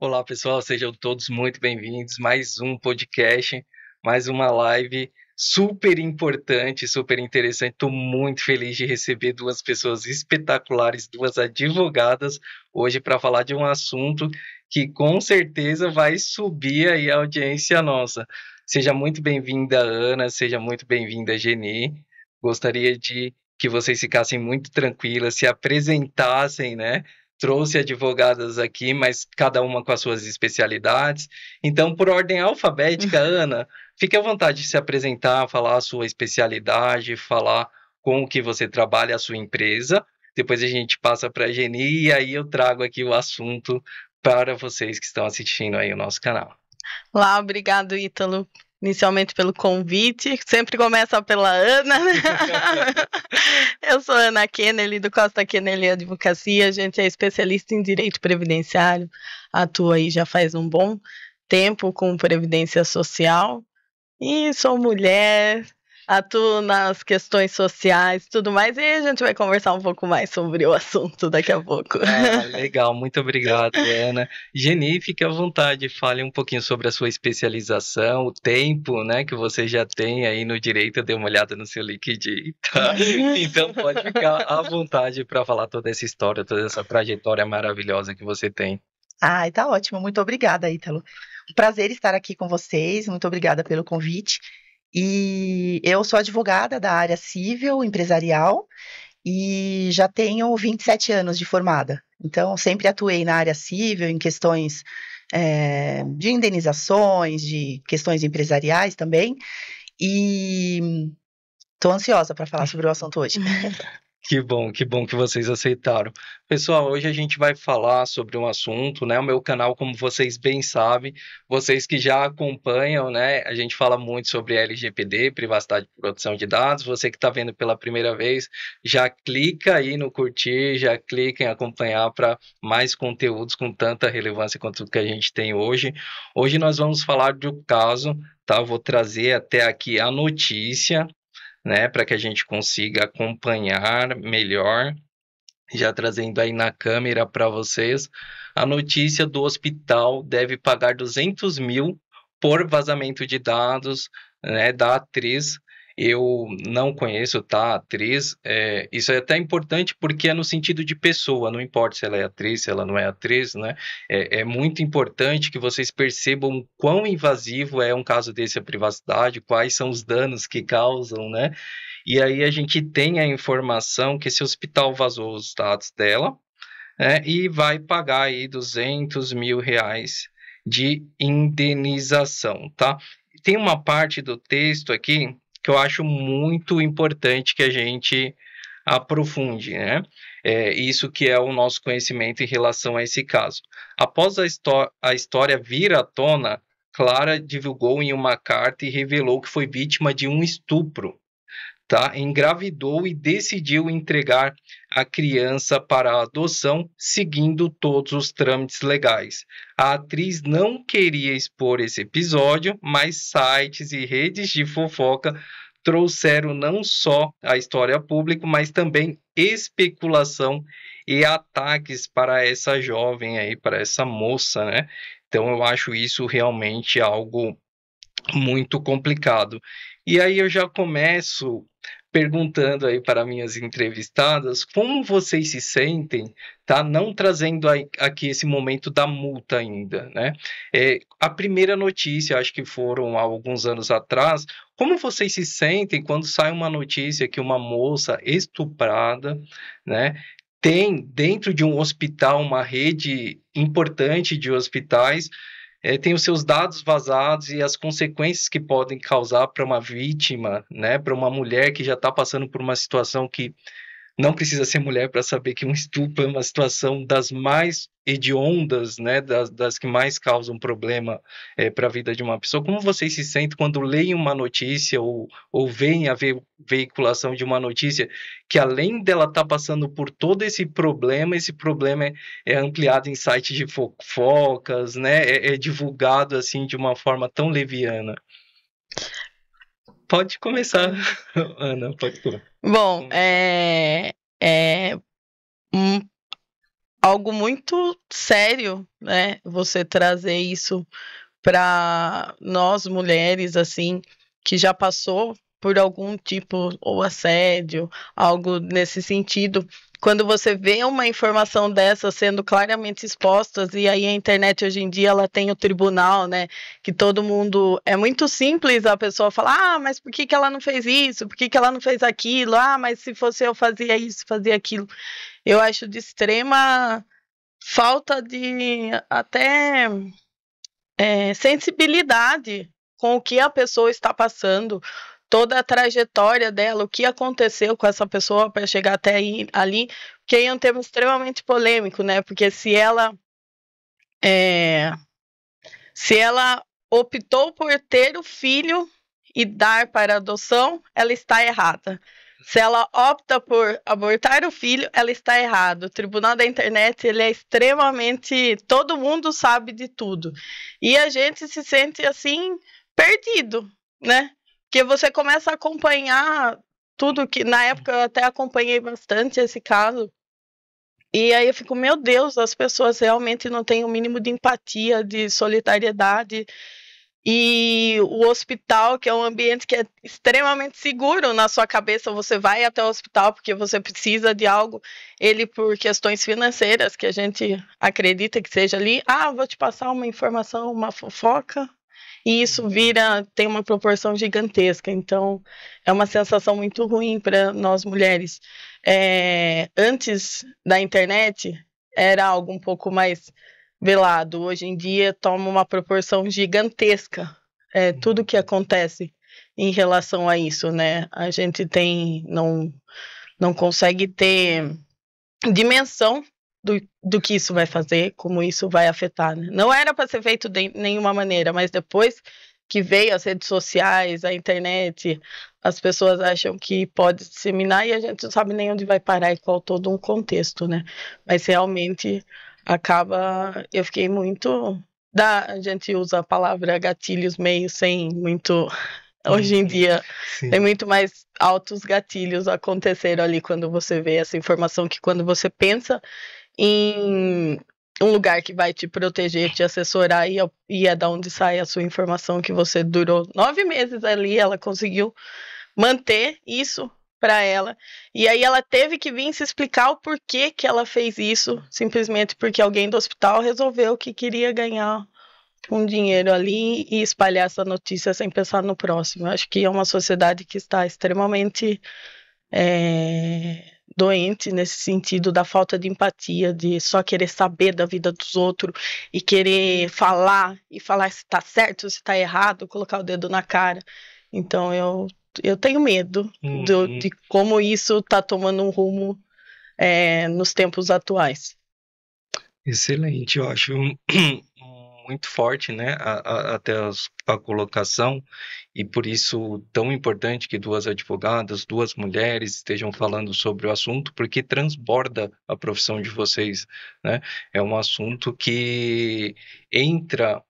Olá, pessoal, sejam todos muito bem-vindos. Mais um podcast, mais uma live super importante, super interessante. Estou muito feliz de receber duas pessoas espetaculares, duas advogadas, hoje para falar de um assunto que com certeza vai subir aí a audiência nossa. Seja muito bem-vinda, Ana, seja muito bem-vinda, Geni. Gostaria de que vocês ficassem muito tranquilas, se apresentassem, né? Trouxe advogadas aqui, mas cada uma com as suas especialidades. Então, por ordem alfabética, Ana, fique à vontade de se apresentar, falar a sua especialidade, falar com o que você trabalha a sua empresa. Depois a gente passa para a Geni e aí eu trago aqui o assunto para vocês que estão assistindo aí o nosso canal. Olá, obrigado, Ítalo, inicialmente pelo convite. Sempre começa pela Ana, né? Eu sou Ana Kennelly, do Costa Kennelly Advocacia. A gente é especialista em direito previdenciário, atua aí já faz um bom tempo com previdência social. E sou mulher, atuo nas questões sociais, tudo mais, e a gente vai conversar um pouco mais sobre o assunto daqui a pouco. Legal, muito obrigado, Ana. Geni, fique à vontade, fale um pouquinho sobre a sua especialização, o tempo, né, que você já tem aí no direito. Eu dei uma olhada no seu LinkedIn, tá? Então pode ficar à vontade para falar toda essa história, toda essa trajetória maravilhosa que você tem. Ai, tá ótimo. Muito obrigada, Ítalo. Um prazer estar aqui com vocês. Muito obrigada pelo convite. E eu sou advogada da área civil, empresarial, e já tenho 27 anos de formada. Então, sempre atuei na área civil, em questões de indenizações, de questões empresariais também. E estou ansiosa para falar sobre o assunto hoje. Que bom que vocês aceitaram. Pessoal, hoje a gente vai falar sobre um assunto, né? O meu canal, como vocês bem sabem, vocês que já acompanham, né? A gente fala muito sobre LGPD, privacidade e proteção de dados. Você que está vendo pela primeira vez, já clica aí no curtir, já clica em acompanhar para mais conteúdos com tanta relevância quanto o que a gente tem hoje. Hoje nós vamos falar do caso, tá? Eu vou trazer até aqui a notícia, né, para que a gente consiga acompanhar melhor, já trazendo aí na câmera para vocês, a notícia do hospital deve pagar 200 mil por vazamento de dados, né, da atriz. Eu não conheço, tá, a atriz. Isso é até importante porque é no sentido de pessoa, não importa se ela é atriz, se ela não é atriz, né? É muito importante que vocês percebam quão invasivo é um caso desse à privacidade, quais são os danos que causam, né? E aí a gente tem a informação que esse hospital vazou os dados dela, né, e vai pagar aí 200 mil reais de indenização, tá? Tem uma parte do texto aqui que eu acho muito importante que a gente aprofunde, né? Isso que é o nosso conhecimento em relação a esse caso. Após a história vir à tona, Clara divulgou em uma carta e revelou que foi vítima de um estupro, tá? Engravidou e decidiu entregar a criança para a adoção, seguindo todos os trâmites legais. A atriz não queria expor esse episódio, mas sites e redes de fofoca trouxeram não só a história a público, mas também especulação e ataques para essa jovem aí, para essa moça, né? Então eu acho isso realmente algo muito complicado. E aí eu já começo perguntando aí para minhas entrevistadas como vocês se sentem, tá? Não trazendo aqui esse momento da multa ainda, né? A primeira notícia, acho que foram há alguns anos atrás, como vocês se sentem quando sai uma notícia que uma moça estuprada, né, tem dentro de um hospital, uma rede importante de hospitais, tem os seus dados vazados e as consequências que podem causar para uma vítima, né, para uma mulher que já está passando por uma situação que não precisa ser mulher para saber que um estupro é uma situação das mais hediondas, né, das que mais causam problema para a vida de uma pessoa. Como vocês se sentem quando leem uma notícia ou veem a veiculação de uma notícia que, além dela estar passando por todo esse problema é ampliado em sites de fofocas, né, é divulgado assim de uma forma tão leviana? Pode começar, Ana, pode começar. Bom, algo muito sério, né? Você trazer isso para nós mulheres, assim, que já passou por algum tipo ou assédio, algo nesse sentido. Quando você vê uma informação dessa sendo claramente exposta, e aí a internet hoje em dia ela tem o tribunal, né? Que todo mundo. É muito simples a pessoa falar, mas por que ela não fez isso? Por que ela não fez aquilo? Mas se fosse eu fazia isso, fazia aquilo. Eu acho de extrema falta de até sensibilidade com o que a pessoa está passando, toda a trajetória dela, o que aconteceu com essa pessoa para chegar até aí, ali, que aí é um termo extremamente polêmico, né? Porque se ela optou por ter o filho e dar para adoção, ela está errada. Se ela opta por abortar o filho, ela está errada. O tribunal da internet, ele é extremamente... Todo mundo sabe de tudo. E a gente se sente, assim, perdido, né? Porque você começa a acompanhar tudo que... Na época, eu até acompanhei bastante esse caso. E aí eu fico, meu Deus, as pessoas realmente não têm o mínimo de empatia, de solidariedade. E o hospital, que é um ambiente que é extremamente seguro na sua cabeça, você vai até o hospital porque você precisa de algo, ele por questões financeiras, que a gente acredita que seja ali, vou te passar uma informação, uma fofoca, e isso tem uma proporção gigantesca, então é uma sensação muito ruim para nós mulheres. Antes da internet, era algo um pouco mais velado. Hoje em dia toma uma proporção gigantesca tudo que acontece em relação a isso, né? A gente não consegue ter dimensão do que isso vai fazer, como isso vai afetar, né? Não era para ser feito de nenhuma maneira, mas depois que veio as redes sociais, a internet, as pessoas acham que pode disseminar e a gente não sabe nem onde vai parar e qual todo um contexto, né? Mas realmente eu fiquei muito... A gente usa a palavra gatilhos meio sem muito... Hoje em dia tem muito mais altos gatilhos aconteceram ali quando você vê essa informação, que quando você pensa em um lugar que vai te proteger, te assessorar, e é da onde sai a sua informação, que você durou 9 meses ali, ela conseguiu manter isso para ela, e aí ela teve que vir se explicar o porquê que ela fez isso, simplesmente porque alguém do hospital resolveu que queria ganhar um dinheiro ali e espalhar essa notícia sem pensar no próximo. Eu acho que é uma sociedade que está extremamente doente nesse sentido da falta de empatia, de só querer saber da vida dos outros e querer falar se está certo, se está errado, colocar o dedo na cara. Então eu tenho medo de como isso está tomando um rumo nos tempos atuais. Excelente, eu acho muito forte, né, até a colocação, e por isso tão importante que 2 advogadas, 2 mulheres estejam falando sobre o assunto, porque transborda a profissão de vocês, né? É um assunto que entra...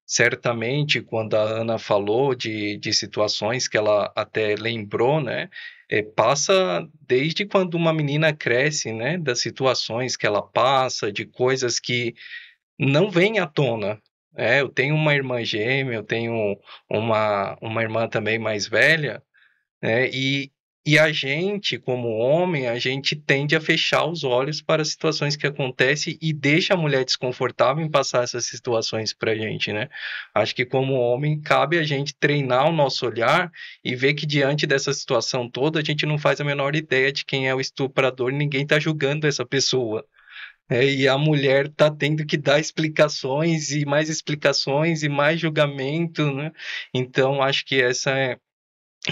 certamente, quando a Ana falou de situações que ela até lembrou, né, passa desde quando uma menina cresce, né, das situações que ela passa, de coisas que não vêm à tona. Eu tenho uma irmã gêmea, eu tenho uma irmã também mais velha, né, e a gente, como homem, a gente tende a fechar os olhos para situações que acontecem e deixa a mulher desconfortável em passar essas situações para a gente, né? Acho que como homem, cabe a gente treinar o nosso olhar e ver que diante dessa situação toda, a gente não faz a menor ideia de quem é o estuprador, ninguém está julgando essa pessoa. E a mulher está tendo que dar explicações e mais julgamento, né? Então, acho que essa é,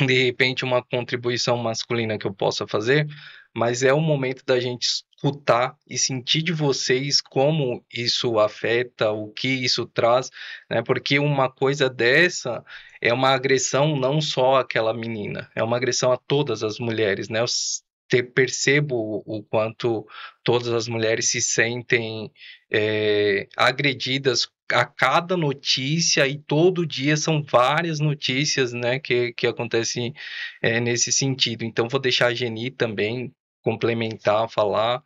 de repente, uma contribuição masculina que eu possa fazer, mas é o momento da gente escutar e sentir de vocês como isso afeta, o que isso traz, né? Porque uma coisa dessa é uma agressão não só àquela menina, é uma agressão a todas as mulheres, né? Percebo o quanto todas as mulheres se sentem agredidas a cada notícia, e todo dia são várias notícias, né, que acontecem nesse sentido. Então, vou deixar a Geni também complementar, falar,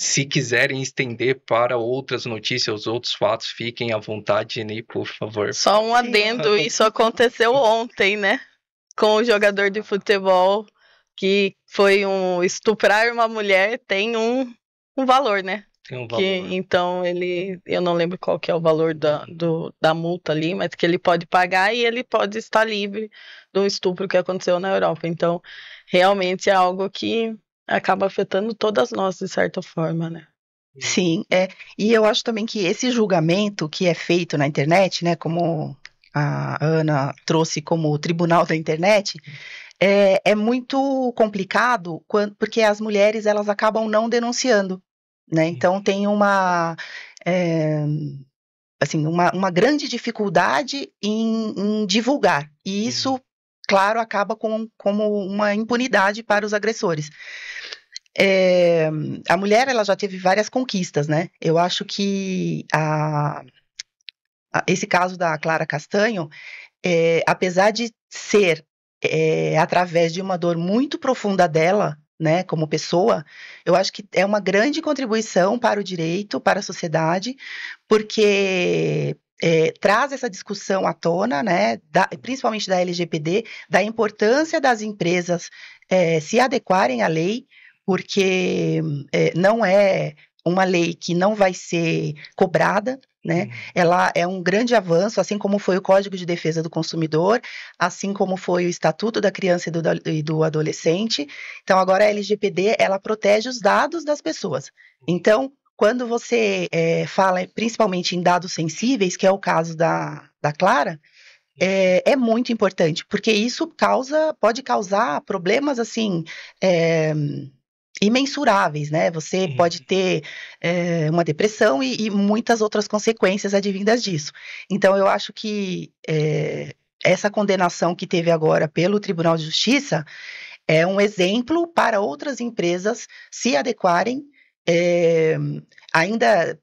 se quiserem estender para outras notícias, outros fatos, fiquem à vontade, Eni, por favor. Só um adendo, isso aconteceu ontem, né? Com o jogador de futebol, que foi estuprar uma mulher, tem um valor, né? Tem um valor. Então, eu não lembro qual que é o valor da multa ali, mas que ele pode pagar e ele pode estar livre do estupro que aconteceu na Europa. Então, realmente é algo que acaba afetando todas nós, de certa forma, né? Sim, e eu acho também que esse julgamento que é feito na internet, né, como a Ana trouxe como o tribunal da internet, é muito complicado, porque as mulheres, elas acabam não denunciando, né, então tem uma grande dificuldade em divulgar, e isso, claro, acaba como uma impunidade para os agressores. A mulher, ela já teve várias conquistas, né? Eu acho que esse caso da Clara Castanho, apesar de ser através de uma dor muito profunda dela, né, como pessoa, eu acho que é uma grande contribuição para o direito, para a sociedade, porque traz essa discussão à tona, né, principalmente da LGPD, da importância das empresas se adequarem à lei, porque não é uma lei que não vai ser cobrada, né? Ela é um grande avanço, assim como foi o Código de Defesa do Consumidor, assim como foi o Estatuto da Criança e do Adolescente. Então, agora a LGPD, ela protege os dados das pessoas. Então, quando você fala principalmente em dados sensíveis, que é o caso da Clara, é muito importante, porque isso pode causar problemas, assim, imensuráveis, né? Você pode ter uma depressão e muitas outras consequências advindas disso. Então, eu acho que essa condenação que teve agora pelo Tribunal de Justiça é um exemplo para outras empresas se adequarem. Ainda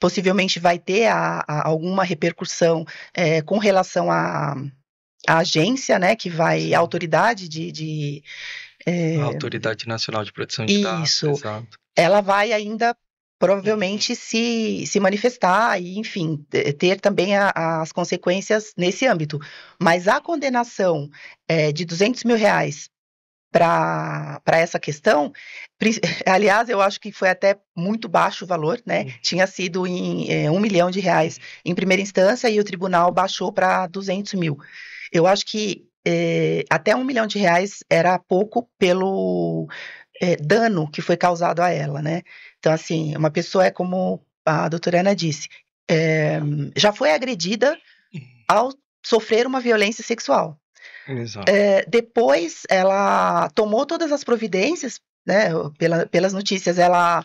possivelmente vai ter alguma repercussão com relação à agência, né? Que vai, a autoridade A Autoridade Nacional de Proteção de Dados. Isso. Exato. Ela vai ainda provavelmente se manifestar e, enfim, ter também as consequências nesse âmbito. Mas a condenação de R$200 mil para essa questão, aliás, eu acho que foi até muito baixo o valor, né? Tinha sido em R$1 milhão em primeira instância e o tribunal baixou para 200 mil. Eu acho que até R$1 milhão era pouco pelo dano que foi causado a ela, né? Então, assim, uma pessoa como a doutora Ana disse, já foi agredida ao sofrer uma violência sexual. Exato. Depois, ela tomou todas as providências, né? Pelas notícias, ela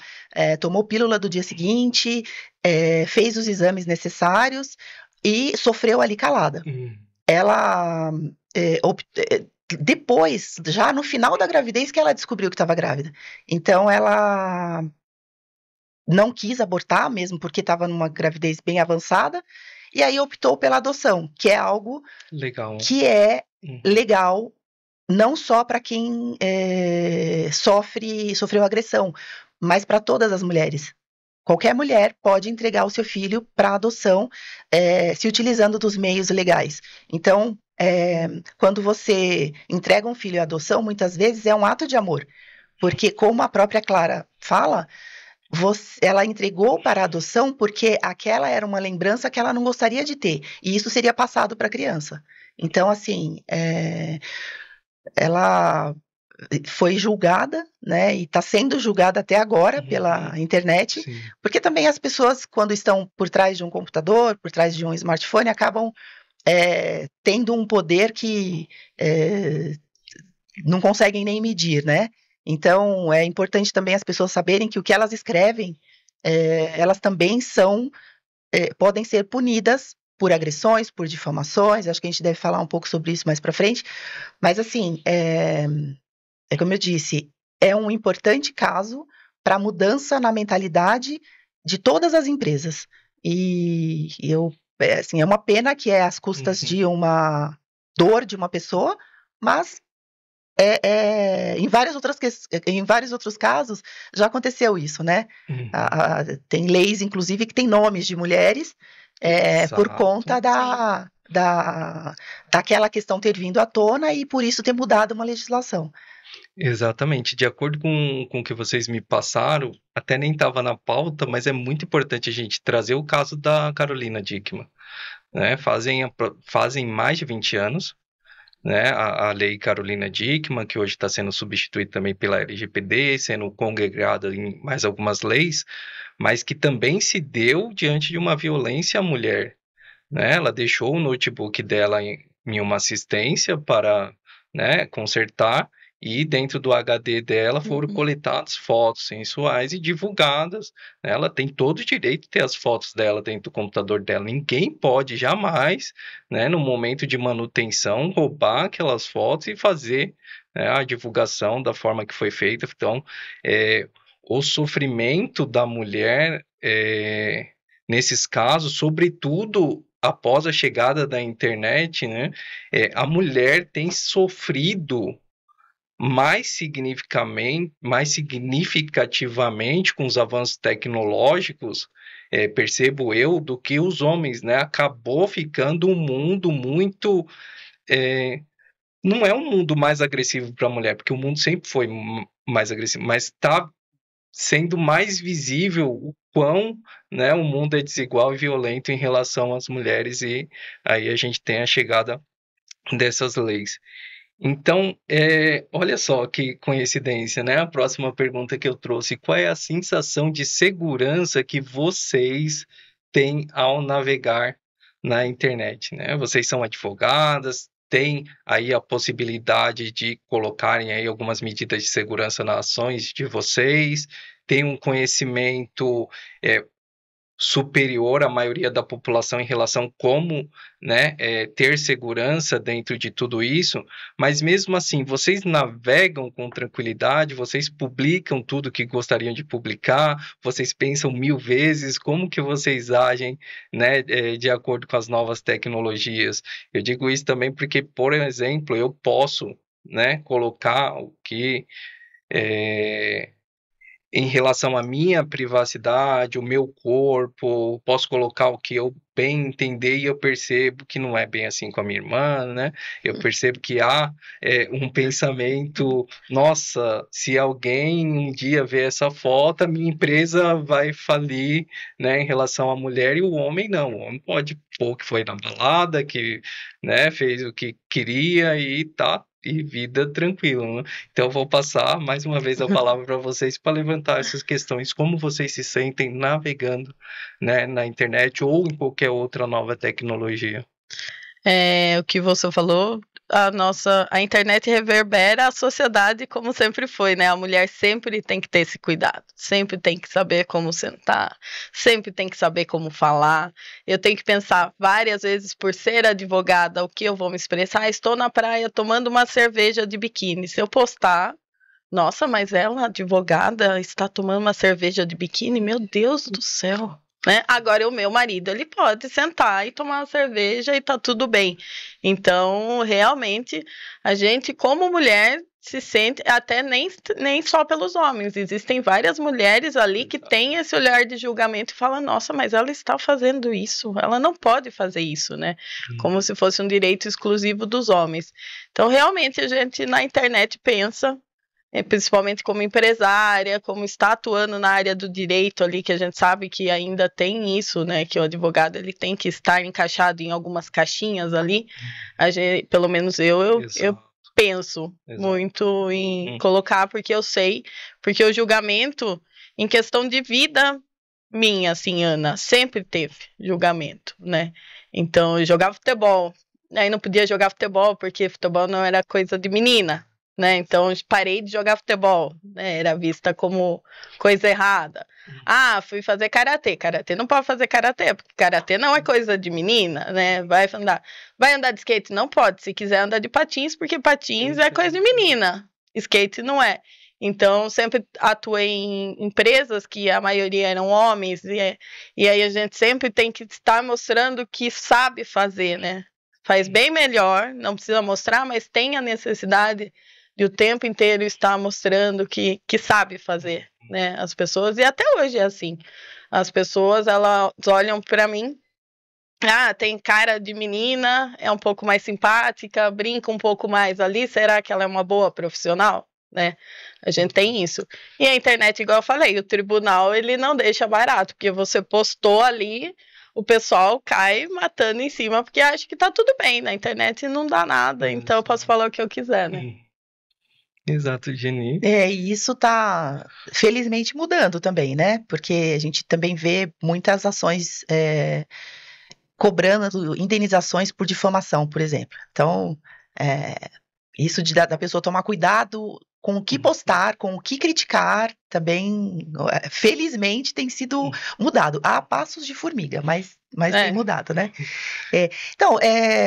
tomou pílula do dia seguinte, fez os exames necessários e sofreu ali calada. Ela depois, já no final da gravidez, que ela descobriu que estava grávida. Então, ela não quis abortar, mesmo porque estava numa gravidez bem avançada, e aí optou pela adoção, que é algo que é legal, não só para quem sofreu agressão, mas para todas as mulheres. Qualquer mulher pode entregar o seu filho para adoção, se utilizando dos meios legais. Então, quando você entrega um filho à adoção, muitas vezes é um ato de amor, porque, como a própria Clara fala, ela entregou para a adoção porque aquela era uma lembrança que ela não gostaria de ter, e isso seria passado para a criança. Então, assim, ela foi julgada, né, e está sendo julgada até agora pela internet, porque também as pessoas, quando estão por trás de um computador, por trás de um smartphone, acabam tendo um poder que não conseguem nem medir, né? Então, é importante também as pessoas saberem que o que elas escrevem, elas também podem ser punidas por agressões, por difamações. Acho que a gente deve falar um pouco sobre isso mais para frente. Mas, assim, como eu disse, é um importante caso para a mudança na mentalidade de todas as empresas. E assim, é uma pena que é às custas de uma dor de uma pessoa, mas em vários outros casos já aconteceu isso, né? Uhum. Tem leis, inclusive, que tem nomes de mulheres por Exato. conta daquela questão ter vindo à tona e por isso ter mudado uma legislação. Exatamente. De acordo com o que vocês me passaram, até nem estava na pauta, mas é muito importante a gente trazer o caso da Carolina Dickmann, né? Fazem mais de 20 anos, né? A lei Carolina Dickmann, que hoje está sendo substituída também pela LGPD, sendo congregada em mais algumas leis, mas que também se deu diante de uma violência à mulher, né? Ela deixou o notebook dela em uma assistência para, né, consertar, e dentro do HD dela foram coletadas fotos sensuais e divulgadas, né? Ela tem todo o direito de ter as fotos dela dentro do computador dela. Ninguém pode jamais, né, no momento de manutenção, roubar aquelas fotos e fazer, né, a divulgação da forma que foi feita. Então, o sofrimento da mulher nesses casos, sobretudo após a chegada da internet, né, a mulher tem sofrido mais significativamente com os avanços tecnológicos, percebo eu, do que os homens, né? Acabou ficando um mundo muito... não é um mundo mais agressivo para a mulher, porque o mundo sempre foi mais agressivo, mas está sendo mais visível o quão, né, o mundo é desigual e violento em relação às mulheres, e aí a gente tem a chegada dessas leis. Então, olha só que coincidência, né? A próxima pergunta que eu trouxe: qual é a sensação de segurança que vocês têm ao navegar na internet, né? Vocês são advogadas, têm aí a possibilidade de colocarem aí algumas medidas de segurança nas ações de vocês, têm um conhecimento superior à maioria da população em relação a como, né, ter segurança dentro de tudo isso, mas mesmo assim, vocês navegam com tranquilidade, vocês publicam tudo que gostariam de publicar, vocês pensam 1000 vezes, como que vocês agem, né, de acordo com as novas tecnologias. Eu digo isso também porque, por exemplo, eu posso, né, colocar o que... em relação à minha privacidade, o meu corpo, posso colocar o que eu bem entender, e eu percebo que não é bem assim com a minha irmã, né? Eu percebo que há um pensamento, nossa, se alguém um dia ver essa foto, a minha empresa vai falir, né, em relação à mulher, e o homem não. O homem pode pôr que foi na balada, que, né, fez o que queria e tá, e vida tranquila, né? Então, eu vou passar mais uma vez a palavra para vocês para levantar essas questões, como vocês se sentem navegando, né, na internet ou em qualquer outra nova tecnologia. O que você falou, a internet reverbera a sociedade como sempre foi, né? A mulher sempre tem que ter esse cuidado, sempre tem que saber como sentar, sempre tem que saber como falar. Eu tenho que pensar várias vezes, por ser advogada, o que eu vou me expressar. Estou na praia tomando uma cerveja de biquíni. Se eu postar, nossa, mas ela, advogada, está tomando uma cerveja de biquíni? Meu Deus do céu! Né? Agora, o meu marido, ele pode sentar e tomar uma cerveja e tá tudo bem. Então, realmente, a gente, como mulher, se sente, até nem só pelos homens, existem várias mulheres ali que têm esse olhar de julgamento e falam, nossa, mas ela está fazendo isso, ela não pode fazer isso, né? Como se fosse um direito exclusivo dos homens. Então, realmente, a gente na internet pensa, principalmente como empresária, como está atuando na área do direito ali, que a gente sabe que ainda tem isso, né, que o advogado ele tem que estar encaixado em algumas caixinhas ali, pelo menos eu penso muito em colocar, porque eu sei, porque o julgamento em questão de vida minha, assim, Ana, sempre teve julgamento, né, então eu jogava futebol, aí não podia jogar futebol, porque futebol não era coisa de menina, né? Então, parei de jogar futebol, né? Era vista como coisa errada. Fui fazer karatê. Karatê não pode fazer karatê, porque karatê não é coisa de menina, né? Vai andar de skate? Não pode. Se quiser andar de patins, porque patins é coisa de menina. Skate não é. Então, sempre atuei em empresas que a maioria eram homens, e aí a gente sempre tem que estar mostrando que sabe fazer, né? Faz bem melhor, não precisa mostrar, mas tem a necessidade de o tempo inteiro estar mostrando que sabe fazer, né? As pessoas, e até hoje é assim, as pessoas, elas olham para mim, tem cara de menina, é um pouco mais simpática, brinca um pouco mais ali, será que ela é uma boa profissional? Né? A gente tem isso. E a internet, igual eu falei, o tribunal, ele não deixa barato, porque você postou ali, o pessoal cai matando em cima, porque acha que tá tudo bem, na internet não dá nada, então eu posso falar o que eu quiser, né? Exato, Geni. E isso tá, felizmente, mudando também, né? Porque a gente também vê muitas ações cobrando indenizações por difamação, por exemplo. Então, isso da pessoa tomar cuidado com o que postar, com o que criticar, também, felizmente, tem sido mudado. Há passos de formiga, mas tem mudado, né? Então,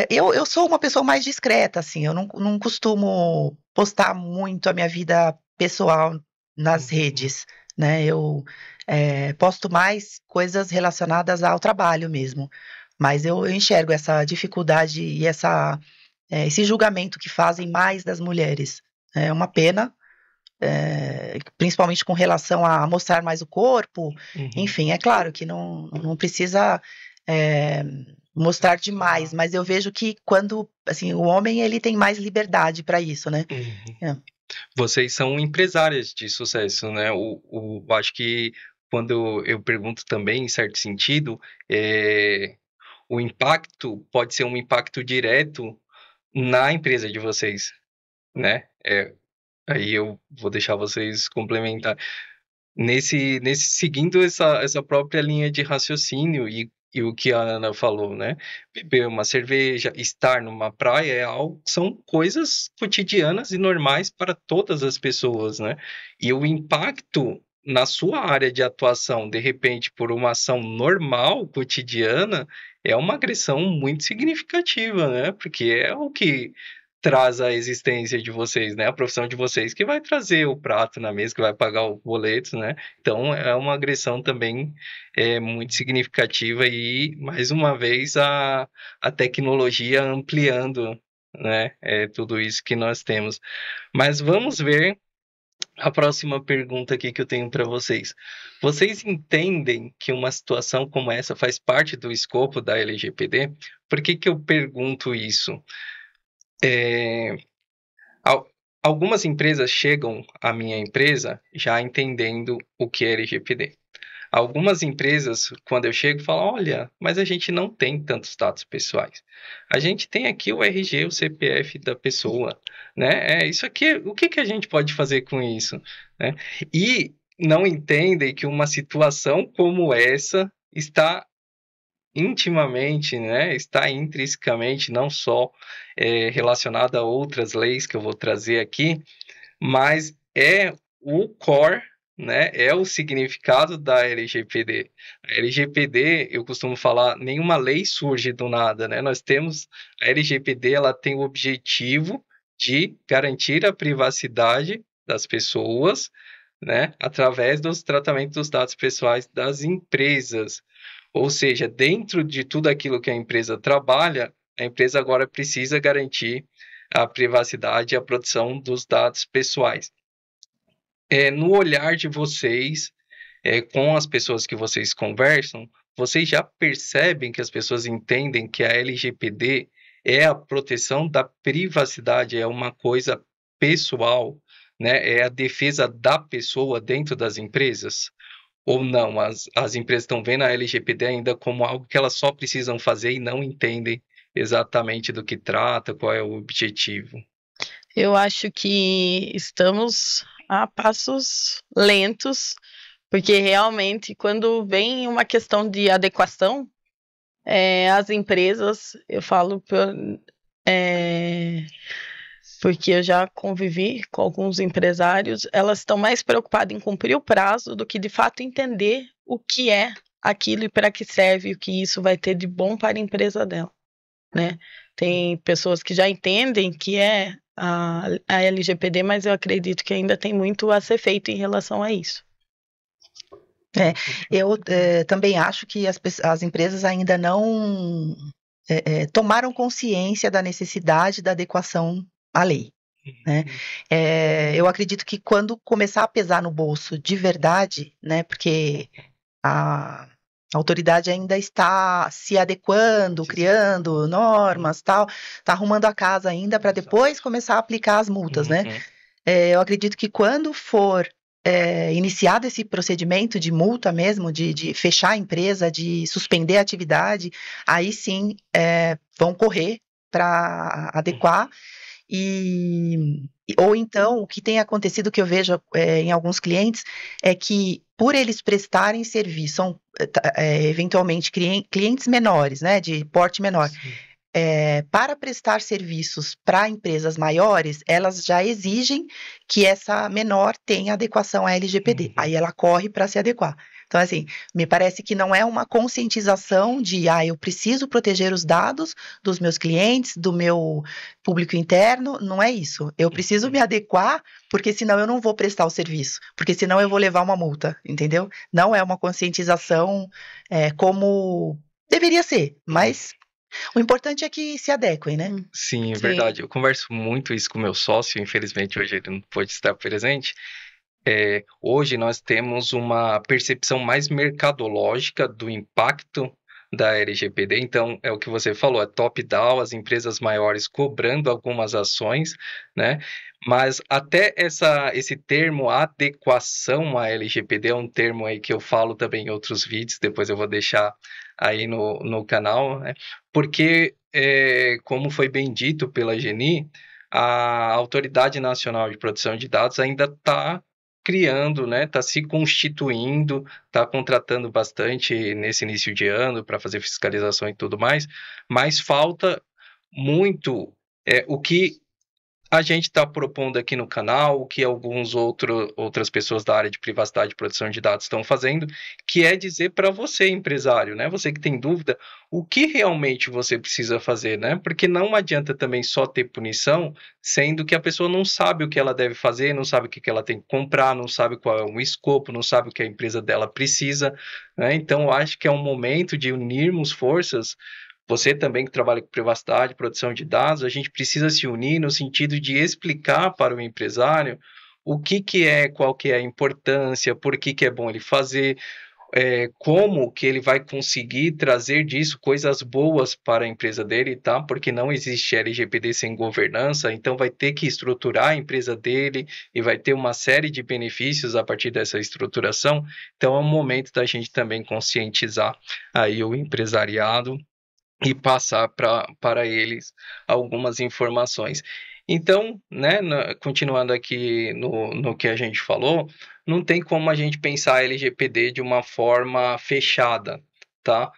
eu sou uma pessoa mais discreta, assim, eu não costumo postar muito a minha vida pessoal nas redes, né? Eu posto mais coisas relacionadas ao trabalho mesmo, mas eu enxergo essa dificuldade e esse julgamento que fazem mais das mulheres. É uma pena, principalmente com relação a mostrar mais o corpo. Enfim, é claro que não precisa mostrar demais, mas eu vejo que quando, assim, o homem, ele tem mais liberdade para isso, né? Vocês são empresárias de sucesso, né? Acho que quando eu pergunto também, em certo sentido, o impacto pode ser um impacto direto na empresa de vocês, né? Aí eu vou deixar vocês complementar. Seguindo essa própria linha de raciocínio e o que a Ana falou, né? Beber uma cerveja, estar numa praia são coisas cotidianas e normais para todas as pessoas, né? E o impacto na sua área de atuação, de repente, por uma ação normal, cotidiana, é uma agressão muito significativa, né? Porque é o que traz a existência de vocês, né? A profissão de vocês que vai trazer o prato na mesa, que vai pagar o boleto, né? Então, é uma agressão também muito significativa e, mais uma vez, a tecnologia ampliando, né? Tudo isso que nós temos. Mas vamos ver a próxima pergunta aqui que eu tenho para vocês. Vocês entendem que uma situação como essa faz parte do escopo da LGPD? Por que eu pergunto isso? Algumas empresas chegam à minha empresa já entendendo o que é LGPD. Algumas empresas, quando eu chego, falam, olha, mas a gente não tem tantos dados pessoais. A gente tem aqui o RG, o CPF da pessoa, né? Isso aqui, o que a gente pode fazer com isso? Né? E não entendem que uma situação como essa está intimamente, né, está intrinsecamente não só relacionada a outras leis que eu vou trazer aqui, mas é o core, né, é o significado da LGPD. A LGPD, eu costumo falar, nenhuma lei surge do nada, né? Nós temos a LGPD, ela tem o objetivo de garantir a privacidade das pessoas, né, através dos tratamentos dos dados pessoais das empresas. Ou seja, dentro de tudo aquilo que a empresa trabalha, a empresa agora precisa garantir a privacidade e a proteção dos dados pessoais. No olhar de vocês, com as pessoas que vocês conversam, vocês já percebem que as pessoas entendem que a LGPD é a proteção da privacidade, é uma coisa pessoal, né? É a defesa da pessoa dentro das empresas? Ou não, as empresas estão vendo a LGPD ainda como algo que elas só precisam fazer e não entendem exatamente do que trata, qual é o objetivo? Eu acho que estamos a passos lentos, porque realmente quando vem uma questão de adequação, as empresas, eu falo porque eu já convivi com alguns empresários, elas estão mais preocupadas em cumprir o prazo do que de fato entender o que é aquilo e para que serve, o que isso vai ter de bom para a empresa dela, né? Tem pessoas que já entendem que é a LGPD, mas eu acredito que ainda tem muito a ser feito em relação a isso. Eu também acho que as empresas ainda não tomaram consciência da necessidade da adequação à lei, né? Eu acredito que quando começar a pesar no bolso de verdade, né? Porque a autoridade ainda está se adequando, criando normas, tal, está arrumando a casa ainda para depois começar a aplicar as multas, né? Eu acredito que quando for iniciado esse procedimento de multa mesmo, de fechar a empresa, de suspender a atividade, aí sim vão correr para adequar. Ou então, o que tem acontecido, que eu vejo em alguns clientes, é que por eles prestarem serviço, são eventualmente clientes menores, né, de porte menor, para prestar serviços para empresas maiores, elas já exigem que essa menor tenha adequação à LGPD. Aí ela corre para se adequar. Então, assim, me parece que não é uma conscientização de, eu preciso proteger os dados dos meus clientes, do meu público interno, não é isso. Eu preciso me adequar, porque senão eu não vou prestar o serviço, porque senão eu vou levar uma multa, entendeu? Não é uma conscientização como deveria ser, mas o importante é que se adequem, né? Sim, é verdade. Eu converso muito isso com o meu sócio, infelizmente hoje ele não pôde estar presente. Hoje nós temos uma percepção mais mercadológica do impacto da LGPD, então é o que você falou, é top-down, as empresas maiores cobrando algumas ações, né? Mas até esse termo adequação à LGPD é um termo aí que eu falo também em outros vídeos, depois eu vou deixar aí no canal, né? Porque, como foi bem dito pela Geni, a Autoridade Nacional de Proteção de Dados ainda está criando, né? Está se constituindo, está contratando bastante nesse início de ano para fazer fiscalização e tudo mais, mas falta muito o que a gente está propondo aqui no canal, o que outras pessoas da área de privacidade e proteção de dados estão fazendo, que é dizer para você, empresário, né? Você que tem dúvida, o que realmente você precisa fazer, né? Porque não adianta também só ter punição, sendo que a pessoa não sabe o que ela deve fazer, não sabe o que ela tem que comprar, não sabe qual é o escopo, não sabe o que a empresa dela precisa, né? Então, eu acho que é um momento de unirmos forças. Você também que trabalha com privacidade, proteção de dados, a gente precisa se unir no sentido de explicar para o empresário o que qual que é a importância, por que é bom ele fazer, como que ele vai conseguir trazer disso coisas boas para a empresa dele, tá? Porque não existe LGPD sem governança, então vai ter que estruturar a empresa dele e vai ter uma série de benefícios a partir dessa estruturação. Então é um momento da gente também conscientizar aí o empresariado e passar para eles algumas informações. Então, né, continuando aqui no que a gente falou, não tem como a gente pensar a LGPD de uma forma fechada, tá?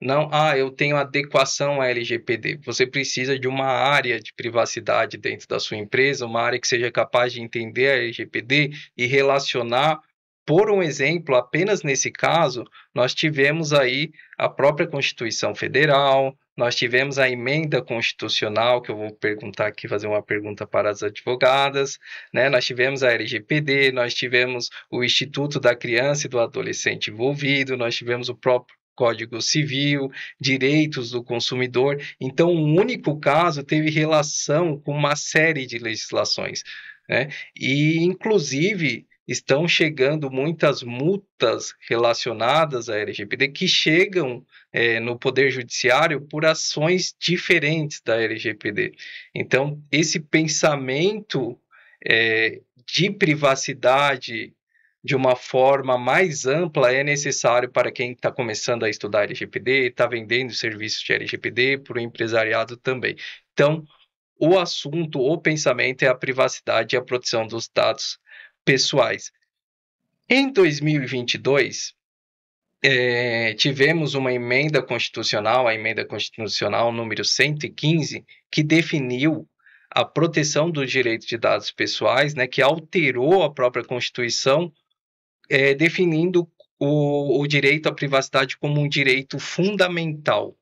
Não, eu tenho adequação à LGPD. Você precisa de uma área de privacidade dentro da sua empresa, uma área que seja capaz de entender a LGPD e relacionar. Por um exemplo, apenas nesse caso, nós tivemos aí a própria Constituição Federal, nós tivemos a emenda constitucional, que eu vou perguntar aqui, fazer uma pergunta para as advogadas, né? Nós tivemos a LGPD, nós tivemos o Instituto da Criança e do Adolescente envolvido, nós tivemos o próprio Código Civil, direitos do consumidor. Então, um único caso teve relação com uma série de legislações, né? E, inclusive, estão chegando muitas multas relacionadas à LGPD que chegam no Poder Judiciário por ações diferentes da LGPD. Então, esse pensamento de privacidade de uma forma mais ampla é necessário para quem está começando a estudar LGPD, está vendendo serviços de LGPD, para o empresariado também. Então, o assunto, o pensamento é a privacidade e a proteção dos dados pessoais. Em 2022, tivemos uma emenda constitucional, a emenda constitucional número 115, que definiu a proteção dos direitos de dados pessoais, né, que alterou a própria Constituição, definindo o direito à privacidade como um direito fundamental.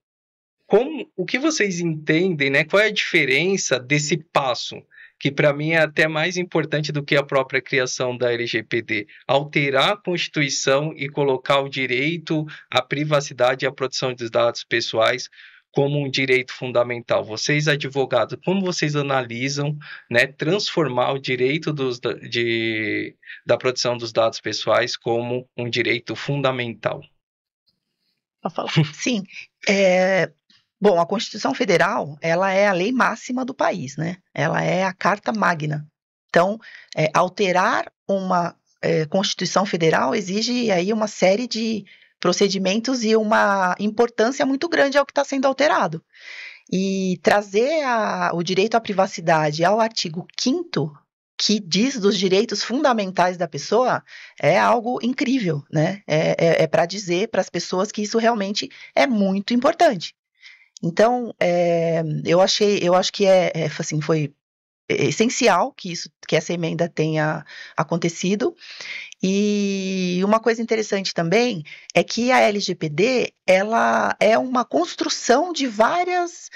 O que vocês entendem, né? Qual é a diferença desse passo? Que para mim é até mais importante do que a própria criação da LGPD. Alterar a Constituição e colocar o direito à privacidade e à proteção dos dados pessoais como um direito fundamental? Vocês, advogados, como vocês analisam, né, transformar o direito da proteção dos dados pessoais como um direito fundamental? Pode falar. Sim. Bom, a Constituição Federal, ela é a lei máxima do país, né? Ela é a Carta Magna. Então, alterar uma Constituição Federal exige aí uma série de procedimentos e uma importância muito grande ao que está sendo alterado. E trazer o direito à privacidade ao artigo 5º, que diz dos direitos fundamentais da pessoa, é algo incrível, né? É para dizer para as pessoas que isso realmente é muito importante. Então, eu acho que assim, foi essencial que essa emenda tenha acontecido. E uma coisa interessante também é que a LGPD, ela é uma construção de várias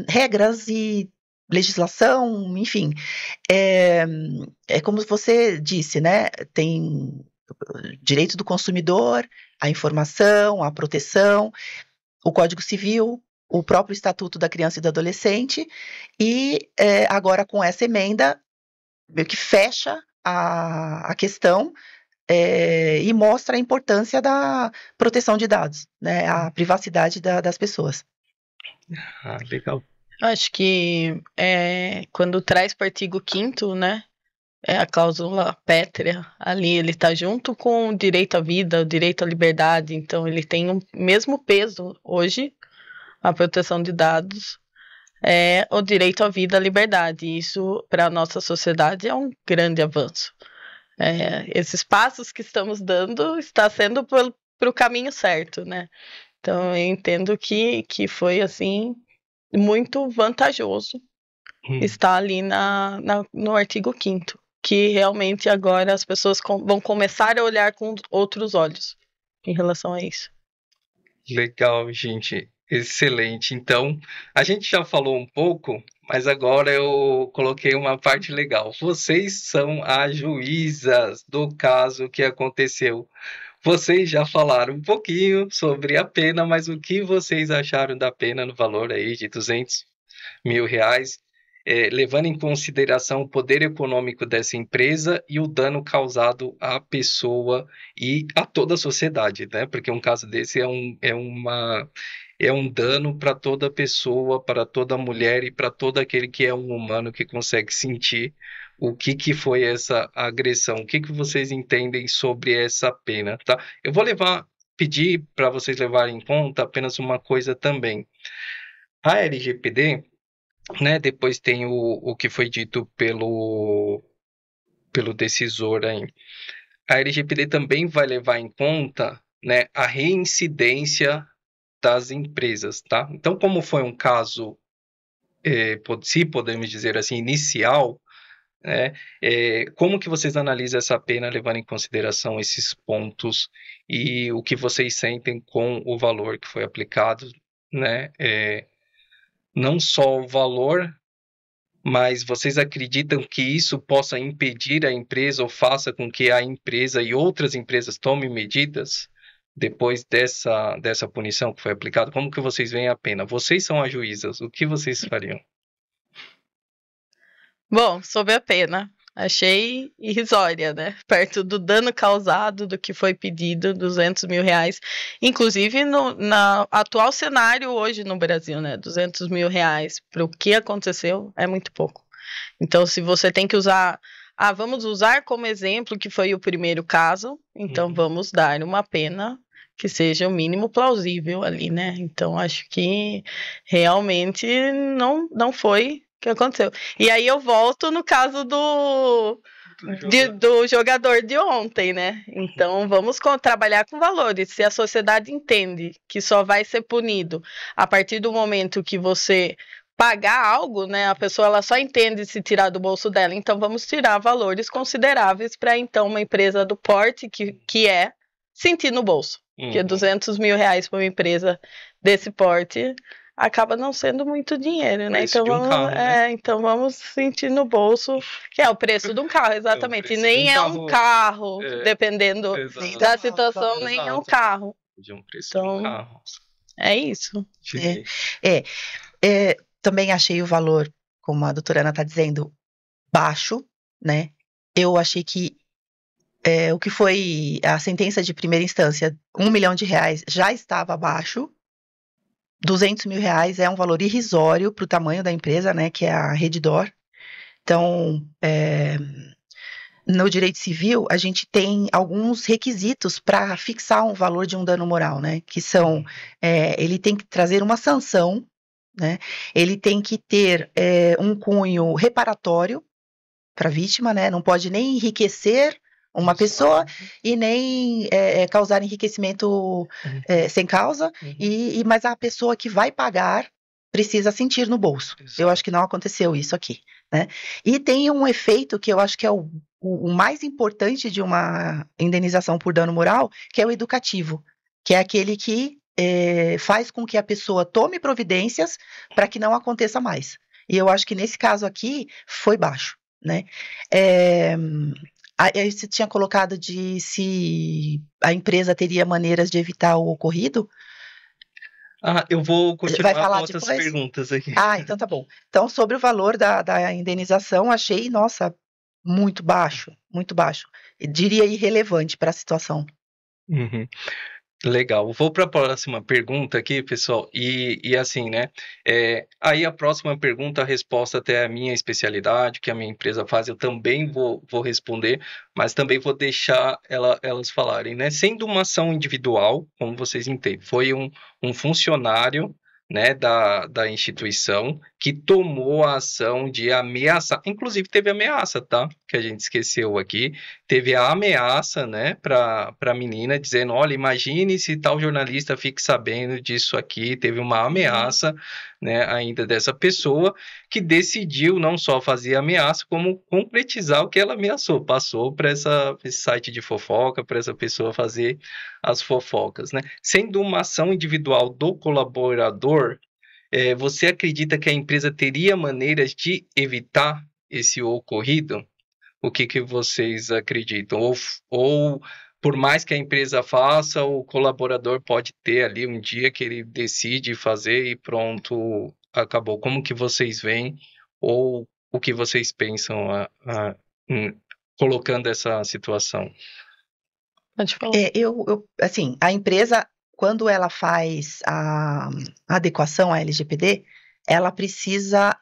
regras e legislação, enfim. É como você disse, né? Tem direito do consumidor, a informação, a proteção, o Código Civil, o próprio Estatuto da Criança e do Adolescente, e agora com essa emenda, meio que fecha a questão e mostra a importância da proteção de dados, né, a privacidade das pessoas. Legal. Acho que quando traz para o artigo 5º, né, a cláusula pétrea, ali ele está junto com o direito à vida, o direito à liberdade, então ele tem o mesmo peso hoje, a proteção de dados, o direito à vida, à liberdade. Isso, para a nossa sociedade, é um grande avanço. Esses passos que estamos dando está sendo para o caminho certo, né? Então, eu entendo que foi, assim, muito vantajoso estar ali no artigo 5º, que realmente agora as pessoas vão começar a olhar com outros olhos em relação a isso. Legal, gente. Excelente. Então, a gente já falou um pouco, mas agora eu coloquei uma parte legal. Vocês são as juízas do caso que aconteceu. Vocês já falaram um pouquinho sobre a pena, mas o que vocês acharam da pena no valor aí de R$200 mil, levando em consideração o poder econômico dessa empresa e o dano causado à pessoa e a toda a sociedade, né? Porque um caso desse é um dano para toda pessoa, para toda mulher e para todo aquele que é um humano que consegue sentir o que foi essa agressão. O que vocês entendem sobre essa pena, tá? Eu vou pedir para vocês levarem em conta apenas uma coisa também. A LGPD, né, depois tem o que foi dito pelo decisor aí. A LGPD também vai levar em conta, né, a reincidência das empresas, tá? Então, como foi um caso, se podemos dizer assim, inicial, né, como que vocês analisam essa pena levando em consideração esses pontos e o que vocês sentem com o valor que foi aplicado, né? Não só o valor, mas vocês acreditam que isso possa impedir a empresa ou faça com que a empresa e outras empresas tomem medidas depois dessa punição que foi aplicada? Como que vocês veem a pena? Vocês são as juízas, o que vocês fariam? Bom, sobre a pena, achei irrisória, né? Perto do dano causado, do que foi pedido, R$200 mil. Inclusive, no atual cenário hoje no Brasil, né? R$200 mil para o que aconteceu é muito pouco. Então, se você tem que usar... vamos usar como exemplo que foi o primeiro caso, então vamos dar uma pena que seja o mínimo plausível ali, né? Então, acho que realmente não foi o que aconteceu. E aí eu volto no caso do jogador de ontem, né? Então, vamos trabalhar com valores. Se a sociedade entende que só vai ser punido a partir do momento que você pagar algo, né? A pessoa ela só entende se tirar do bolso dela. Então, vamos tirar valores consideráveis para, então, uma empresa do porte que sentir no bolso. Porque R$200 mil para uma empresa desse porte acaba não sendo muito dinheiro, né? Então vamos, carro, né? Então vamos sentir no bolso, que é o preço de um carro, exatamente. E nem é um carro, dependendo da situação, nem é um carro. De um preço de um carro. É isso. Também achei o valor, como a doutora Ana está dizendo, baixo, né? Eu achei que o que foi a sentença de primeira instância, R$1 milhão já estava abaixo. R$200 mil é um valor irrisório para o tamanho da empresa, né? Que é a Redditor. Então, no direito civil, a gente tem alguns requisitos para fixar um valor de um dano moral, né? Que são, ele tem que trazer uma sanção, né? Ele tem que ter um cunho reparatório para a vítima, né? Não pode nem enriquecer uma pessoa e nem causar enriquecimento sem causa, mas a pessoa que vai pagar precisa sentir no bolso. Exato. Eu acho que não aconteceu isso aqui, né? E tem um efeito que eu acho que é o mais importante de uma indenização por dano moral, que é o educativo, que é aquele que faz com que a pessoa tome providências para que não aconteça mais. E eu acho que nesse caso aqui foi baixo, né? Aí você tinha colocado de se a empresa teria maneiras de evitar o ocorrido. Eu vou continuar com outras perguntas aqui. Então tá bom. Então, sobre o valor da indenização, achei, nossa, muito baixo, muito baixo. Eu diria irrelevante para a situação. Uhum. Legal. Vou para a próxima pergunta aqui, pessoal. E assim, né? Aí a próxima pergunta, a resposta até é a minha especialidade, que a minha empresa faz, eu também vou responder, mas também vou deixar elas falarem, né? Sendo uma ação individual, como vocês entendem, foi um funcionário, né, da instituição que tomou a ação de ameaçar, inclusive teve ameaça, tá? Que a gente esqueceu aqui, teve a ameaça, né, para a menina, dizendo, olha, imagine se tal jornalista fique sabendo disso aqui, teve uma ameaça, né, ainda dessa pessoa, que decidiu não só fazer a ameaça, como concretizar o que ela ameaçou, passou para esse site de fofoca, para essa pessoa fazer as fofocas, né? Sendo uma ação individual do colaborador, você acredita que a empresa teria maneiras de evitar esse ocorrido? O que vocês acreditam? Ou por mais que a empresa faça, o colaborador pode ter ali um dia que ele decide fazer e pronto, acabou. Como que vocês veem? Ou o que vocês pensam colocando essa situação? Pode falar. Assim, a empresa, quando ela faz a adequação à LGPD, ela precisa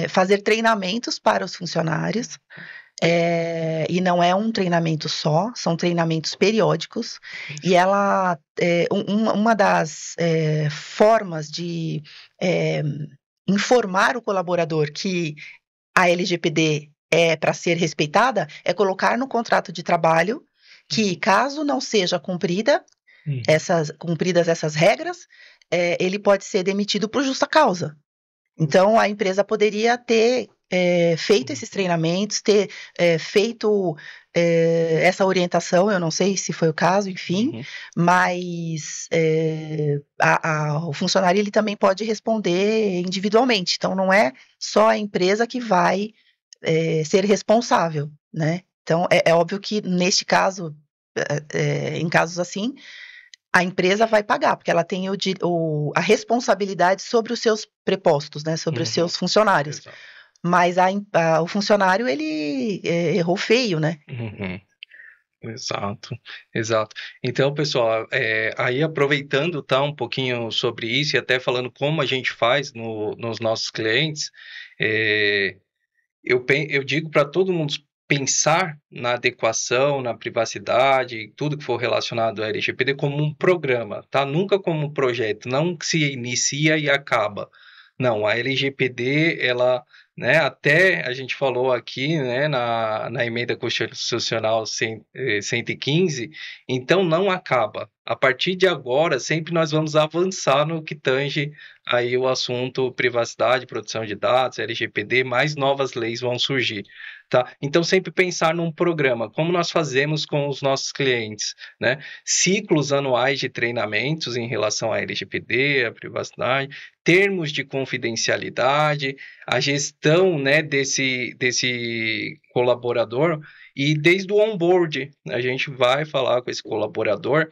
fazer treinamentos para os funcionários, e não é um treinamento só, são treinamentos periódicos, e ela, uma das formas de informar o colaborador que a LGPD é para ser respeitada é colocar no contrato de trabalho que, caso não seja cumpridas essas regras, ele pode ser demitido por justa causa. Então, a empresa poderia ter feito esses treinamentos, ter feito essa orientação, eu não sei se foi o caso, enfim, mas o funcionário ele também pode responder individualmente. Então, não é só a empresa que vai ser responsável, né? Então, é óbvio que, neste caso, em casos assim, a empresa vai pagar, porque ela tem a responsabilidade sobre os seus prepostos, né, sobre os seus funcionários. Exato. Mas o funcionário, ele errou feio, né? Exato. Então, pessoal, aí aproveitando, tá, um pouquinho sobre isso e até falando como a gente faz nos nossos clientes, eu digo para todo mundo pensar na adequação, na privacidade, tudo que for relacionado à LGPD como um programa, tá? Nunca como um projeto, não que se inicia e acaba. Não, a LGPD, ela, né, até a gente falou aqui, né, na emenda constitucional 115, então não acaba. A partir de agora, sempre nós vamos avançar no que tange aí o assunto privacidade, proteção de dados, LGPD, mais novas leis vão surgir. Tá? Então, sempre pensar num programa, como nós fazemos com os nossos clientes, né? Ciclos anuais de treinamentos em relação à LGPD, à privacidade, termos de confidencialidade, a gestão, né, desse colaborador, e desde o onboard, a gente vai falar com esse colaborador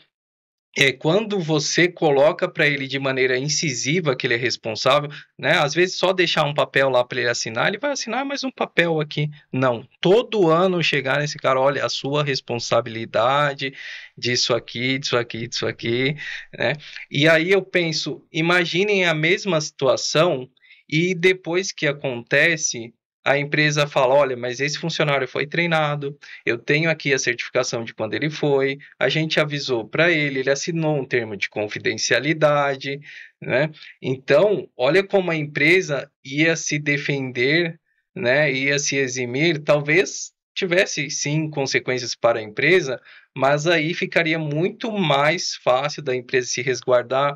quando você coloca para ele de maneira incisiva que ele é responsável, né? Às vezes só deixar um papel lá para ele assinar, ele vai assinar mais um papel aqui. Não, todo ano chegar nesse cara, olha, a sua responsabilidade disso aqui, disso aqui, disso aqui, né? E aí eu penso, imaginem a mesma situação e depois que acontece, a empresa fala, olha, mas esse funcionário foi treinado, eu tenho aqui a certificação de quando ele foi, a gente avisou para ele, ele assinou um termo de confidencialidade, né? Então, olha como a empresa ia se defender, né? Ia se eximir, talvez tivesse sim consequências para a empresa, mas aí ficaria muito mais fácil da empresa se resguardar.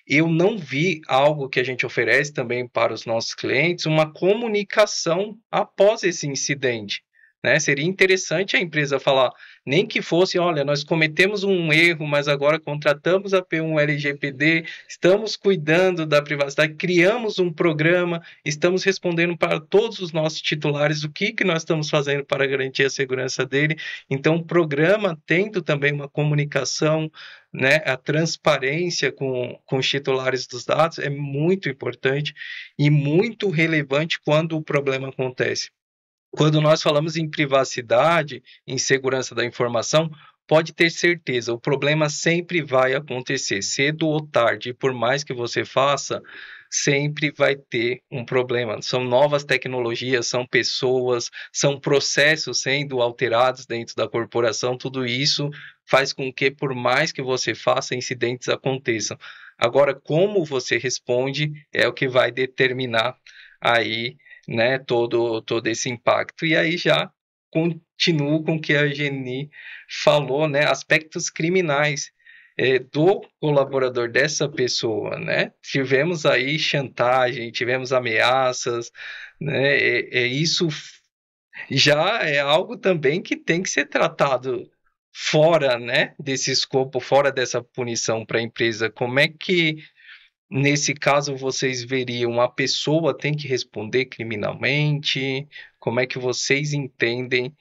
Eu não vi algo que a gente oferece também para os nossos clientes, uma comunicação após esse incidente, né? Seria interessante a empresa falar, nem que fosse, olha, nós cometemos um erro, mas agora contratamos a P1 LGPD, estamos cuidando da privacidade, criamos um programa, estamos respondendo para todos os nossos titulares o que nós estamos fazendo para garantir a segurança dele. Então, o programa tendo também uma comunicação, né, a transparência com os titulares dos dados é muito importante e muito relevante quando o problema acontece. Quando nós falamos em privacidade, em segurança da informação, pode ter certeza, o problema sempre vai acontecer, cedo ou tarde, e por mais que você faça, sempre vai ter um problema. São novas tecnologias, são pessoas, são processos sendo alterados dentro da corporação, tudo isso faz com que, por mais que você faça, incidentes aconteçam. Agora, como você responde é o que vai determinar aí, né, todo esse impacto. E aí já continuo com o que a Geni falou, né, aspectos criminais do colaborador dessa pessoa, né? Tivemos aí chantagem, tivemos ameaças, né? Isso já é algo também que tem que ser tratado fora, né, desse escopo, fora dessa punição para a empresa. Como é que nesse caso vocês veriam a pessoa tem que responder criminalmente? Como é que vocês entendem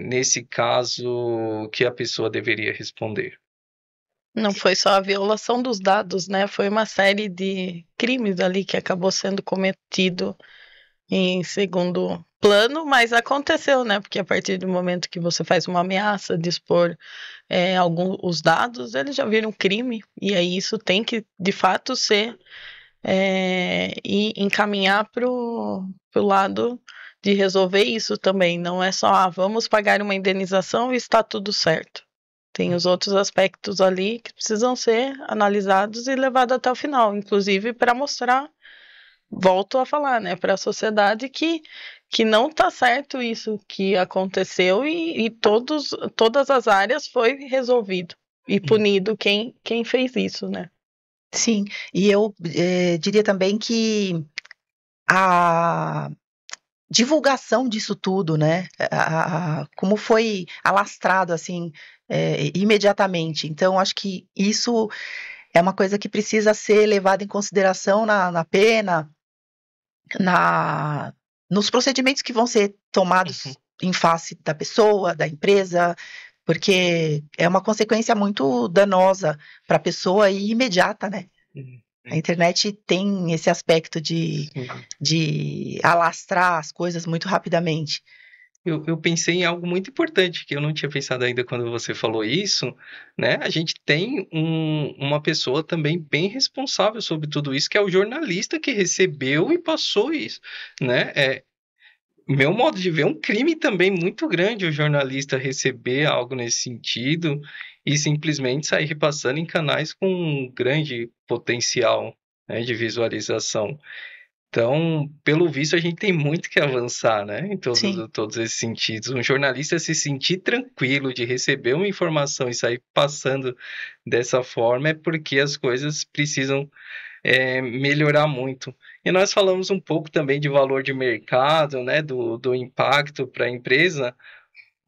nesse caso que a pessoa deveria responder? Não foi só a violação dos dados, né? Foi uma série de crimes ali que acabou sendo cometido em segundo plano, mas aconteceu, né? Porque a partir do momento que você faz uma ameaça de expor os dados, eles já viram crime, e aí isso tem que, de fato, ser e encaminhar para o lado de resolver isso também. Não é só, vamos pagar uma indenização e está tudo certo. Tem os outros aspectos ali que precisam ser analisados e levados até o final, inclusive para mostrar, volto a falar, né, para a sociedade que não está certo isso que aconteceu e todas as áreas foi resolvido e punido quem fez isso, né? Sim, e eu diria também que a divulgação disso tudo, né, como foi alastrado, assim, imediatamente. Então, acho que isso é uma coisa que precisa ser levada em consideração na pena, nos procedimentos que vão ser tomados em face da pessoa, da empresa, porque é uma consequência muito danosa para a pessoa e imediata, né? A internet tem esse aspecto de alastrar as coisas muito rapidamente. Eu pensei em algo muito importante, que eu não tinha pensado ainda quando você falou isso, né? A gente tem uma pessoa também bem responsável sobre tudo isso, que é o jornalista que recebeu e passou isso, né? Meu modo de ver, é um crime também muito grande o jornalista receber algo nesse sentido e simplesmente sair repassando em canais com um grande potencial, né, de visualização. Então, pelo visto, a gente tem muito que avançar, né, em todos esses sentidos. Um jornalista se sentir tranquilo de receber uma informação e sair passando dessa forma é porque as coisas precisam melhorar muito. E nós falamos um pouco também de valor de mercado, né, do impacto para a empresa.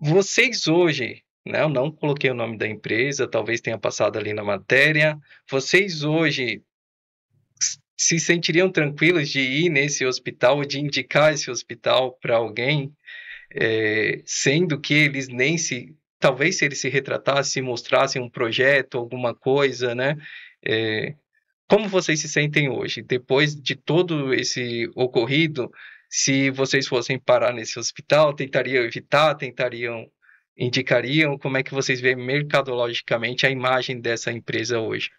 Vocês hoje, né, eu não coloquei o nome da empresa, talvez tenha passado ali na matéria, vocês hoje se sentiriam tranquilos de ir nesse hospital ou de indicar esse hospital para alguém, sendo que eles nem se talvez se ele se retratasse, se mostrasse um projeto, alguma coisa, né? Como vocês se sentem hoje, depois de todo esse ocorrido? Se vocês fossem parar nesse hospital, tentariam evitar, indicariam? Como é que vocês veem mercadologicamente a imagem dessa empresa hoje?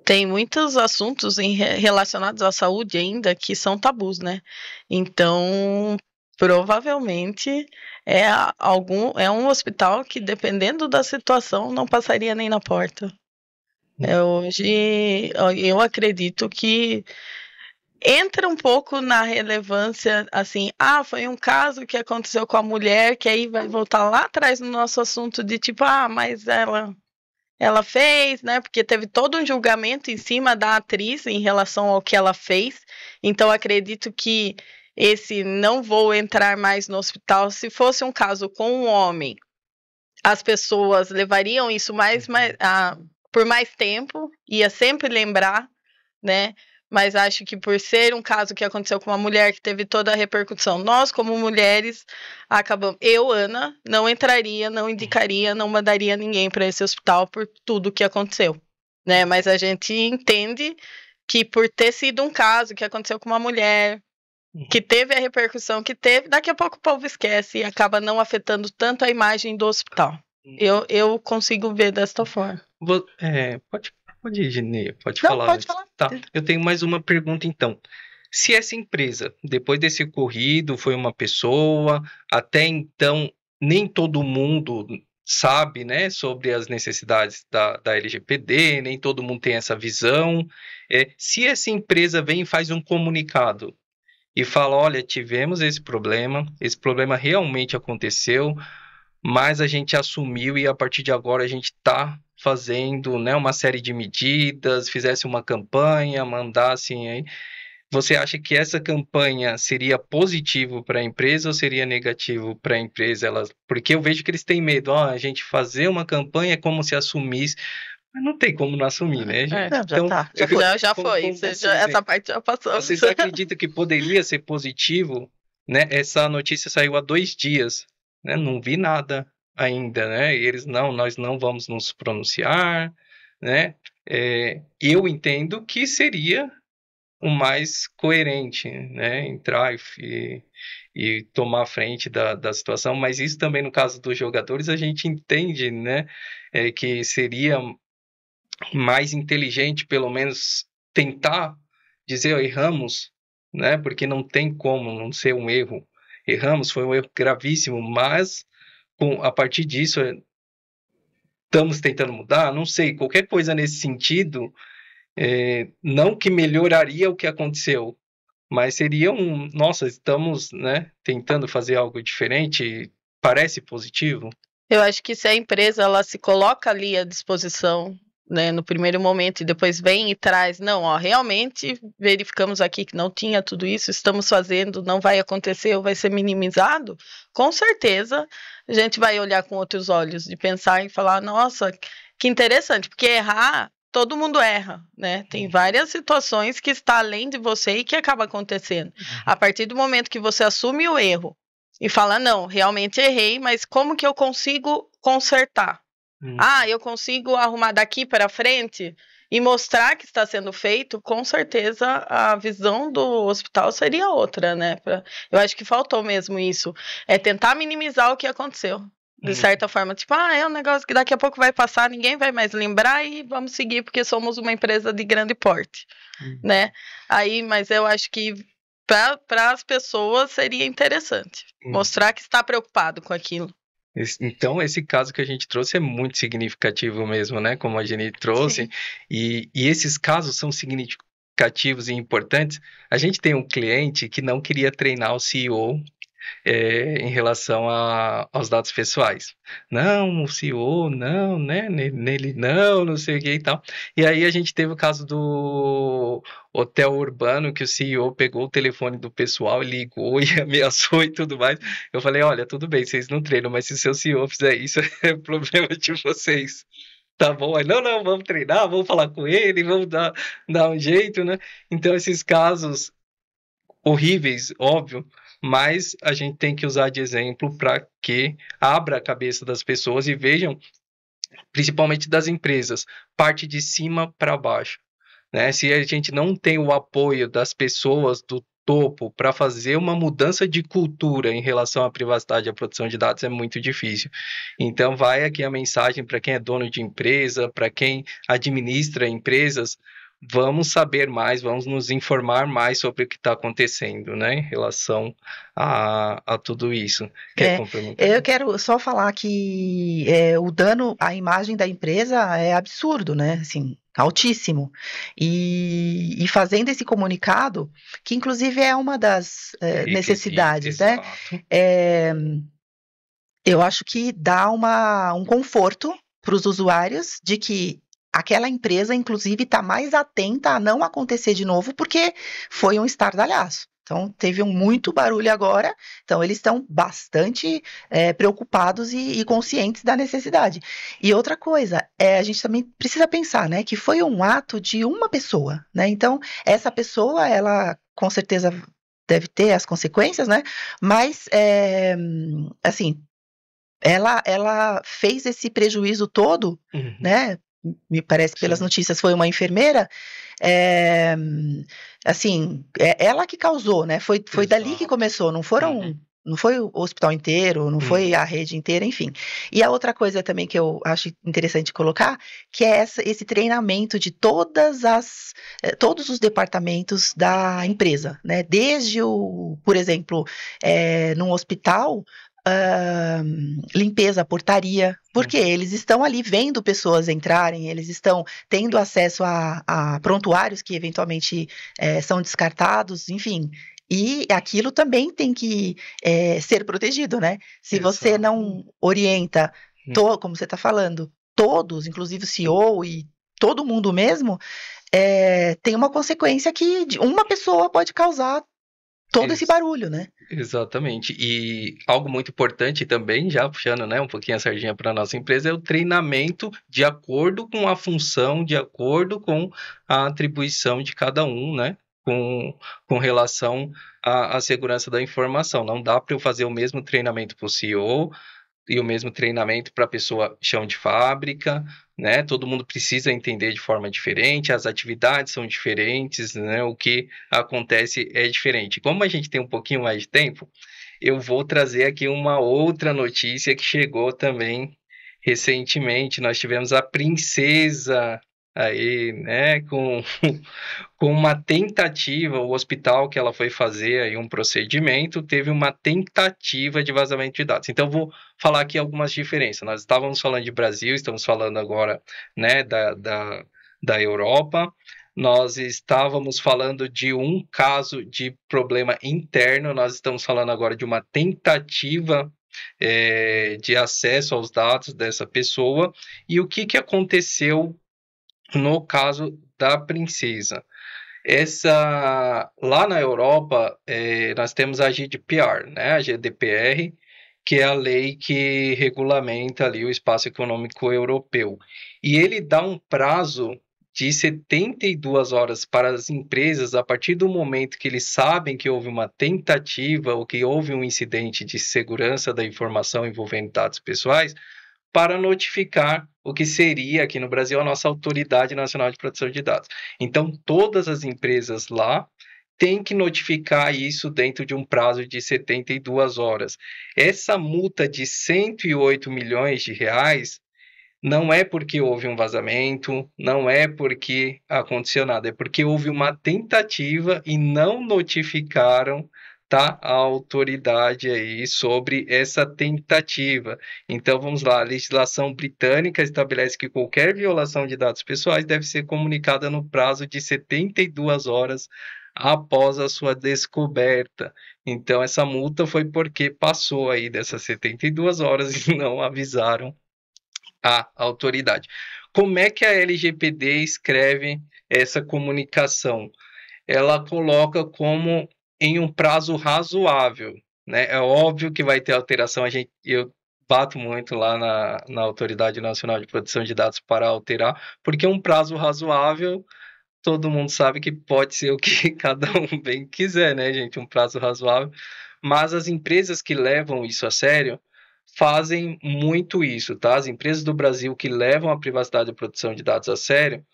Tem muitos assuntos relacionados à saúde ainda que são tabus, né? Então, provavelmente é um hospital que, dependendo da situação, não passaria nem na porta. Hoje, eu acredito que entra um pouco na relevância, assim, foi um caso que aconteceu com a mulher, que aí vai voltar lá atrás no nosso assunto de tipo, mas ela fez, né? Porque teve todo um julgamento em cima da atriz em relação ao que ela fez. Então, acredito que esse não vou entrar mais no hospital. Se fosse um caso com um homem, as pessoas levariam isso por mais tempo, ia sempre lembrar, né? Mas acho que por ser um caso que aconteceu com uma mulher que teve toda a repercussão, nós como mulheres acabamos. Eu, Ana, não entraria, não indicaria, não mandaria ninguém para esse hospital por tudo que aconteceu, né? Mas a gente entende que por ter sido um caso que aconteceu com uma mulher, que teve a repercussão que teve, daqui a pouco o povo esquece e acaba não afetando tanto a imagem do hospital. Eu consigo ver desta forma. Pode ir, Geni, pode Não, falar. Pode falar. Tá, eu tenho mais uma pergunta então. Se essa empresa, depois desse ocorrido, foi uma pessoa, até então nem todo mundo sabe, né, sobre as necessidades da LGPD, nem todo mundo tem essa visão. Se essa empresa vem e faz um comunicado e fala, olha, tivemos esse problema realmente aconteceu, mas a gente assumiu e a partir de agora a gente está fazendo, né, uma série de medidas, fizesse uma campanha, mandassem aí. Você acha que essa campanha seria positivo para a empresa ou seria negativo para a empresa? Porque eu vejo que eles têm medo, a gente fazer uma campanha é como se assumisse, mas não tem como não assumir, né, gente? Já foi, essa parte já passou. Vocês acreditam que poderia ser positivo, né? Essa notícia saiu há 2 dias, né? Não vi nada ainda, né? E eles, nós não vamos nos pronunciar, né? Eu entendo que seria o mais coerente, né? Entrar e tomar a frente da situação, mas isso também no caso dos jogadores a gente entende, né? Que seria mais inteligente, pelo menos, tentar dizer, erramos, né? Porque não tem como não ser um erro. Erramos, foi um erro gravíssimo, mas a partir disso, estamos tentando mudar, não sei, qualquer coisa nesse sentido, não que melhoraria o que aconteceu, mas seria nossa, estamos, né, tentando fazer algo diferente, parece positivo? Eu acho que se a empresa ela se coloca ali à disposição, né, no primeiro momento e depois vem e traz, realmente verificamos aqui que não tinha tudo isso, estamos fazendo, não vai acontecer ou vai ser minimizado, com certeza a gente vai olhar com outros olhos, de pensar e falar, nossa, que interessante, porque errar, todo mundo erra, né? Tem várias situações que está além de você e que acaba acontecendo. A partir do momento que você assume o erro e fala, não, realmente errei, mas como que eu consigo consertar? Eu consigo arrumar daqui para frente e mostrar que está sendo feito, com certeza a visão do hospital seria outra, né? Eu acho que faltou mesmo isso. Tentar minimizar o que aconteceu. De certa forma, tipo, é um negócio que daqui a pouco vai passar, ninguém vai mais lembrar e vamos seguir porque somos uma empresa de grande porte, né? Mas eu acho que para as pessoas seria interessante mostrar que está preocupado com aquilo. Então, esse caso que a gente trouxe é muito significativo mesmo, né? Como a Geni trouxe. E esses casos são significativos e importantes. A gente tem um cliente que não queria treinar o CEO em relação aos dados pessoais. Não, o CEO, não, né? Nele não sei o que e tal. E aí a gente teve o caso do hotel urbano, que o CEO pegou o telefone do pessoal, ligou e ameaçou e tudo mais. Eu falei, olha, tudo bem, vocês não treinam, mas se o seu CEO fizer isso, é problema de vocês. Tá bom, aí, não, vamos treinar, vamos falar com ele, vamos dar um jeito, né? Então, esses casos horríveis, óbvio, mas a gente tem que usar de exemplo para que abra a cabeça das pessoas e vejam, principalmente das empresas, parte de cima para baixo, né? Se a gente não tem o apoio das pessoas do topo para fazer uma mudança de cultura em relação à privacidade e à proteção de dados, é muito difícil. Então, vai aqui a mensagem para quem é dono de empresa, para quem administra empresas, vamos saber mais, vamos nos informar mais sobre o que está acontecendo, né, em relação a tudo isso. Quer complementar? Eu quero só falar que o dano à imagem da empresa é absurdo, né? Assim, altíssimo. E fazendo esse comunicado, que inclusive é uma das necessidades, né? Eu acho que dá um conforto para os usuários de que aquela empresa, inclusive, está mais atenta a não acontecer de novo, porque foi um estardalhaço. Então, teve muito barulho agora, então eles estão bastante preocupados e conscientes da necessidade. E outra coisa, a gente também precisa pensar, né, que foi um ato de uma pessoa, né? Então, essa pessoa, ela com certeza deve ter as consequências, né? Mas, assim, ela fez esse prejuízo todo, né? Me parece, pelas notícias, foi uma enfermeira, assim, ela que causou, né? Foi dali que começou, não foi o hospital inteiro, não foi a rede inteira, enfim. E a outra coisa também que eu acho interessante colocar, que é esse treinamento de todos os departamentos da empresa, né? Desde por exemplo, num hospital, limpeza, portaria, porque eles estão ali vendo pessoas entrarem, eles estão tendo acesso a prontuários que eventualmente são descartados, enfim. E aquilo também tem que ser protegido, né? Se você não orienta, como você está falando, todos, inclusive o CEO e todo mundo mesmo, tem uma consequência que uma pessoa pode causar todo esse barulho, né? Exatamente. E algo muito importante também, já puxando, né, um pouquinho a sardinha para a nossa empresa, é o treinamento de acordo com a função, de acordo com a atribuição de cada um, né? Com relação à segurança da informação. Não dá para eu fazer o mesmo treinamento para o CEO e o mesmo treinamento para a pessoa chão de fábrica, né? Todo mundo precisa entender de forma diferente, as atividades são diferentes, né? O que acontece é diferente. Como a gente tem um pouquinho mais de tempo, eu vou trazer aqui uma outra notícia que chegou também recentemente. Nós tivemos a princesa aí, né, com uma tentativa, o hospital que ela foi fazer aí um procedimento, teve uma tentativa de vazamento de dados. Então, vou falar aqui algumas diferenças. Nós estávamos falando de Brasil, estamos falando agora, né, da Europa. Nós estávamos falando de um caso de problema interno, nós estamos falando agora de uma tentativa de acesso aos dados dessa pessoa. E o que aconteceu no caso da princesa? Lá na Europa, nós temos a GDPR, né? A GDPR, que é a lei que regulamenta ali o espaço econômico europeu. E ele dá um prazo de 72 horas para as empresas, a partir do momento que eles sabem que houve uma tentativa ou que houve um incidente de segurança da informação envolvendo dados pessoais, para notificar o que seria aqui no Brasil a nossa Autoridade Nacional de Proteção de Dados. Então, todas as empresas lá têm que notificar isso dentro de um prazo de 72 horas. Essa multa de 108 milhões de reais não é porque houve um vazamento, não é porque aconteceu nada, é porque houve uma tentativa e não notificaram, tá, a autoridade aí sobre essa tentativa. Então, vamos lá, a legislação britânica estabelece que qualquer violação de dados pessoais deve ser comunicada no prazo de 72 horas após a sua descoberta. Então, essa multa foi porque passou aí dessas 72 horas e não avisaram a autoridade. Como é que a LGPD escreve essa comunicação? Ela coloca como em um prazo razoável, né? É óbvio que vai ter alteração, eu bato muito lá na Autoridade Nacional de Proteção de Dados para alterar, porque um prazo razoável, todo mundo sabe que pode ser o que cada um bem quiser, né, gente? Um prazo razoável mas as empresas que levam isso a sério fazem muito isso, tá? As empresas do Brasil que levam a privacidade e proteção de dados a sério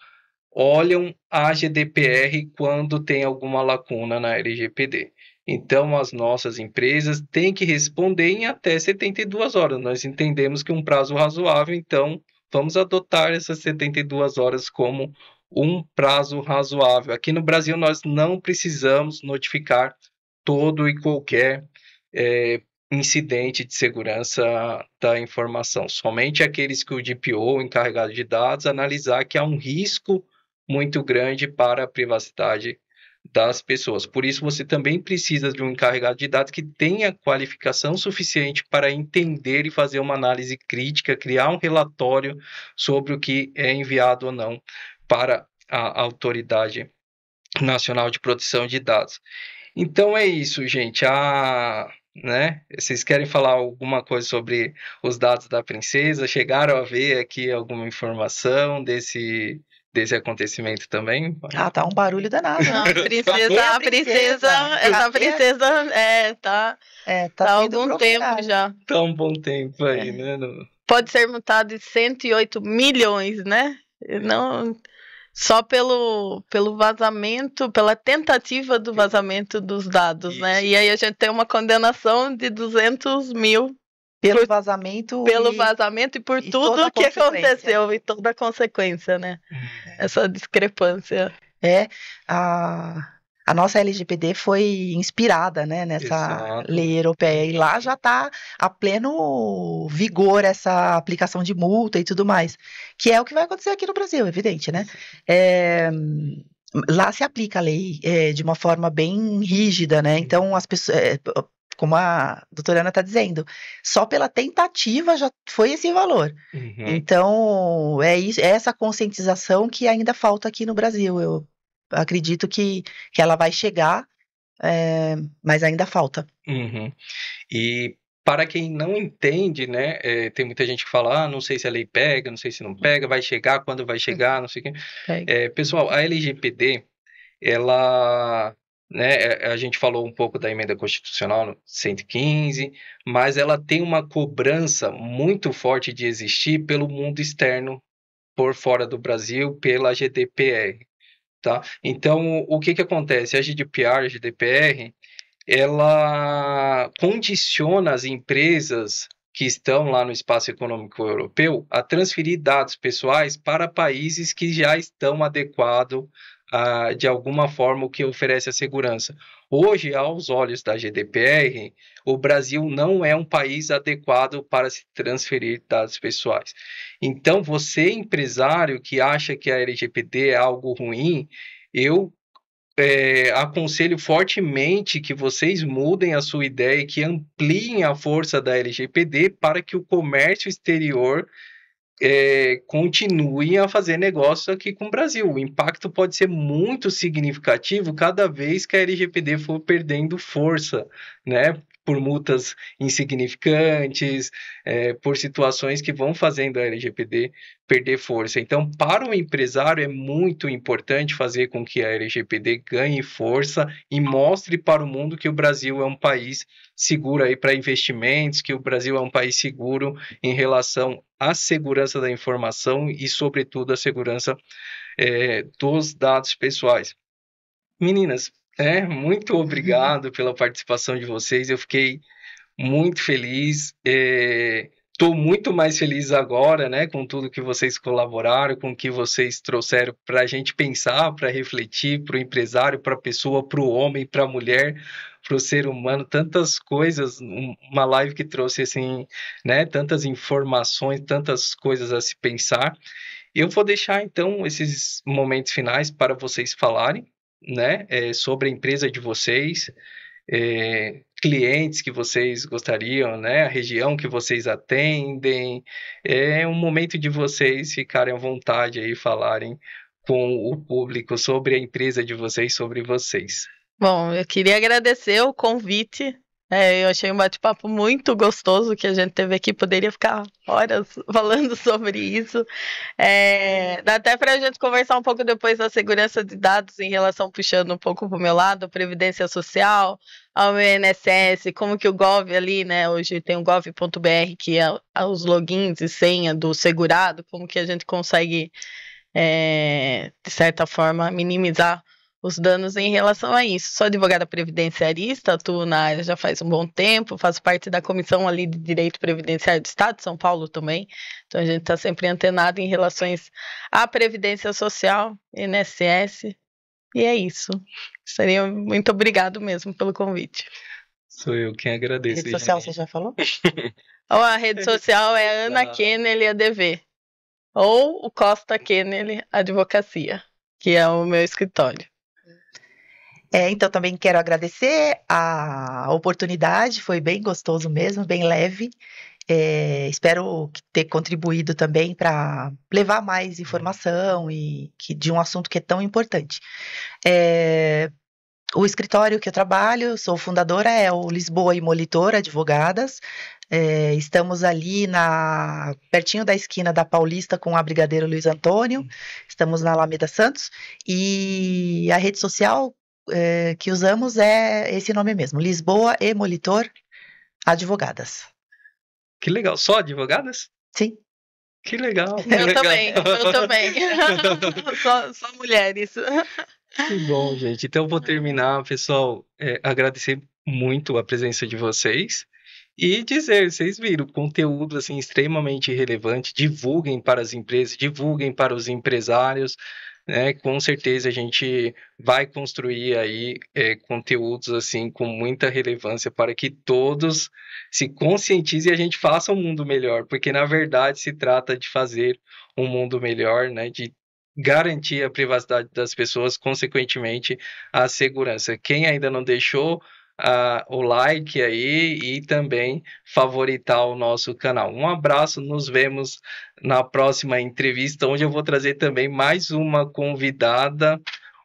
olham a GDPR quando tem alguma lacuna na LGPD. Então, as nossas empresas têm que responder em até 72 horas. Nós entendemos que é um prazo razoável, então vamos adotar essas 72 horas como um prazo razoável. Aqui no Brasil, nós não precisamos notificar todo e qualquer incidente de segurança da informação. Somente aqueles que o DPO, o encarregado de dados, analisar que há um risco muito grande para a privacidade das pessoas. Por isso, você também precisa de um encarregado de dados que tenha qualificação suficiente para entender e fazer uma análise crítica, criar um relatório sobre o que é enviado ou não para a Autoridade Nacional de Proteção de Dados. Então é isso, gente. Né? Vocês querem falar alguma coisa sobre os dados da princesa? Chegaram a ver aqui alguma informação desse acontecimento também? Tá um barulho danado. Não, a princesa tá há algum tempo já. Tá um bom tempo aí, né? Pode ser multado de 108 milhões, né? Não, só pelo vazamento, pela tentativa do vazamento dos dados, isso, né? E aí a gente tem uma condenação de 200 mil. Pelo vazamento e por tudo que aconteceu e toda a consequência, né? Essa discrepância. A nossa LGPD foi inspirada, né, nessa lei europeia. E lá já está a pleno vigor essa aplicação de multa e tudo mais. Que é o que vai acontecer aqui no Brasil, evidente, né? Lá se aplica a lei de uma forma bem rígida, né? Então, as pessoas... como a doutora Ana está dizendo, só pela tentativa já foi esse valor. Uhum. Então, é essa conscientização que ainda falta aqui no Brasil. Eu acredito que ela vai chegar, mas ainda falta. Uhum. E para quem não entende, né, tem muita gente que fala, não sei se a lei pega, não sei se não pega, vai chegar, quando vai chegar, não sei o quê. Pessoal, a LGPD, ela... né, a gente falou um pouco da emenda constitucional 115, mas ela tem uma cobrança muito forte de existir pelo mundo externo, por fora do Brasil, pela GDPR, tá? Então, o que acontece? A GDPR, ela condiciona as empresas que estão lá no Espaço Econômico Europeu a transferir dados pessoais para países que já estão adequados de alguma forma o que oferece a segurança. Hoje, aos olhos da GDPR, o Brasil não é um país adequado para se transferir dados pessoais. Então, você, empresário que acha que a LGPD é algo ruim, eu aconselho fortemente que vocês mudem a sua ideia e que ampliem a força da LGPD para que o comércio exterior continuem a fazer negócio aqui com o Brasil. O impacto pode ser muito significativo cada vez que a LGPD for perdendo força, né? Por multas insignificantes, por situações que vão fazendo a LGPD perder força. Então, para o empresário é muito importante fazer com que a LGPD ganhe força e mostre para o mundo que o Brasil é um país seguro aí para investimentos, que o Brasil é um país seguro em relação à segurança da informação e, sobretudo, a segurança dos dados pessoais. Meninas, muito obrigado pela participação de vocês, eu fiquei muito feliz, estou muito mais feliz agora, né, com tudo que vocês colaboraram, com o que vocês trouxeram para a gente pensar, para refletir, para o empresário, para a pessoa, para o homem, para a mulher, para o ser humano, tantas coisas, uma live que trouxe assim, né, tantas informações, tantas coisas a se pensar. Eu vou deixar então esses momentos finais para vocês falarem, né, sobre a empresa de vocês, clientes que vocês gostariam, né, a região que vocês atendem. É um momento de vocês ficarem à vontade aí, falarem com o público sobre a empresa de vocês, sobre vocês. Bom, eu queria agradecer o convite, Eu achei um bate-papo muito gostoso que a gente teve aqui. Poderia ficar horas falando sobre isso. Dá até para a gente conversar um pouco depois da segurança de dados em relação, puxando um pouco para o meu lado, a Previdência Social, ao INSS, como que o Gov ali, né? Hoje tem o gov.br, que é os logins e senha do segurado, como que a gente consegue, de certa forma, minimizar os danos em relação a isso. Sou advogada previdenciarista, atuo na área já faz um bom tempo, faço parte da comissão ali de Direito Previdenciário do Estado de São Paulo também, então a gente está sempre antenado em relações à Previdência Social, INSS, e é isso. Seria muito obrigado mesmo pelo convite. Sou eu quem agradeço. Rede social, você já falou? A rede social é Ana Kennelly ADV, ou o Costa Kennelly Advocacia, que é o meu escritório. Então, também quero agradecer a oportunidade, foi bem gostoso mesmo, bem leve. Espero ter contribuído também para levar mais informação e de um assunto que é tão importante. O escritório que eu trabalho, sou fundadora, é o Lisboa e Molitor Advogadas. Estamos ali pertinho da esquina da Paulista com a Brigadeiro Luiz Antônio. Estamos na Alameda Santos. E a rede social que usamos é esse nome mesmo, Lisboa e Molitor Advogadas. Que legal, só advogadas? Sim. Que legal. Eu também. Só mulheres. Que bom, gente. Então eu vou terminar, pessoal, agradecer muito a presença de vocês e dizer, vocês viram, conteúdo assim extremamente relevante, divulguem para as empresas, divulguem para os empresários, né? Com certeza a gente vai construir aí conteúdos assim com muita relevância para que todos se conscientizem e a gente faça um mundo melhor, porque na verdade se trata de fazer um mundo melhor, né? De garantir a privacidade das pessoas, consequentemente a segurança. Quem ainda não deixou o like aí e também favoritar o nosso canal. Um abraço, nos vemos na próxima entrevista, onde eu vou trazer também mais uma convidada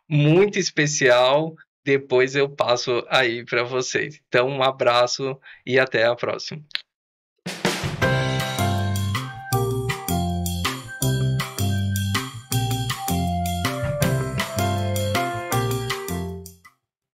muito especial. Depois eu passo aí para vocês. Então, um abraço e até a próxima.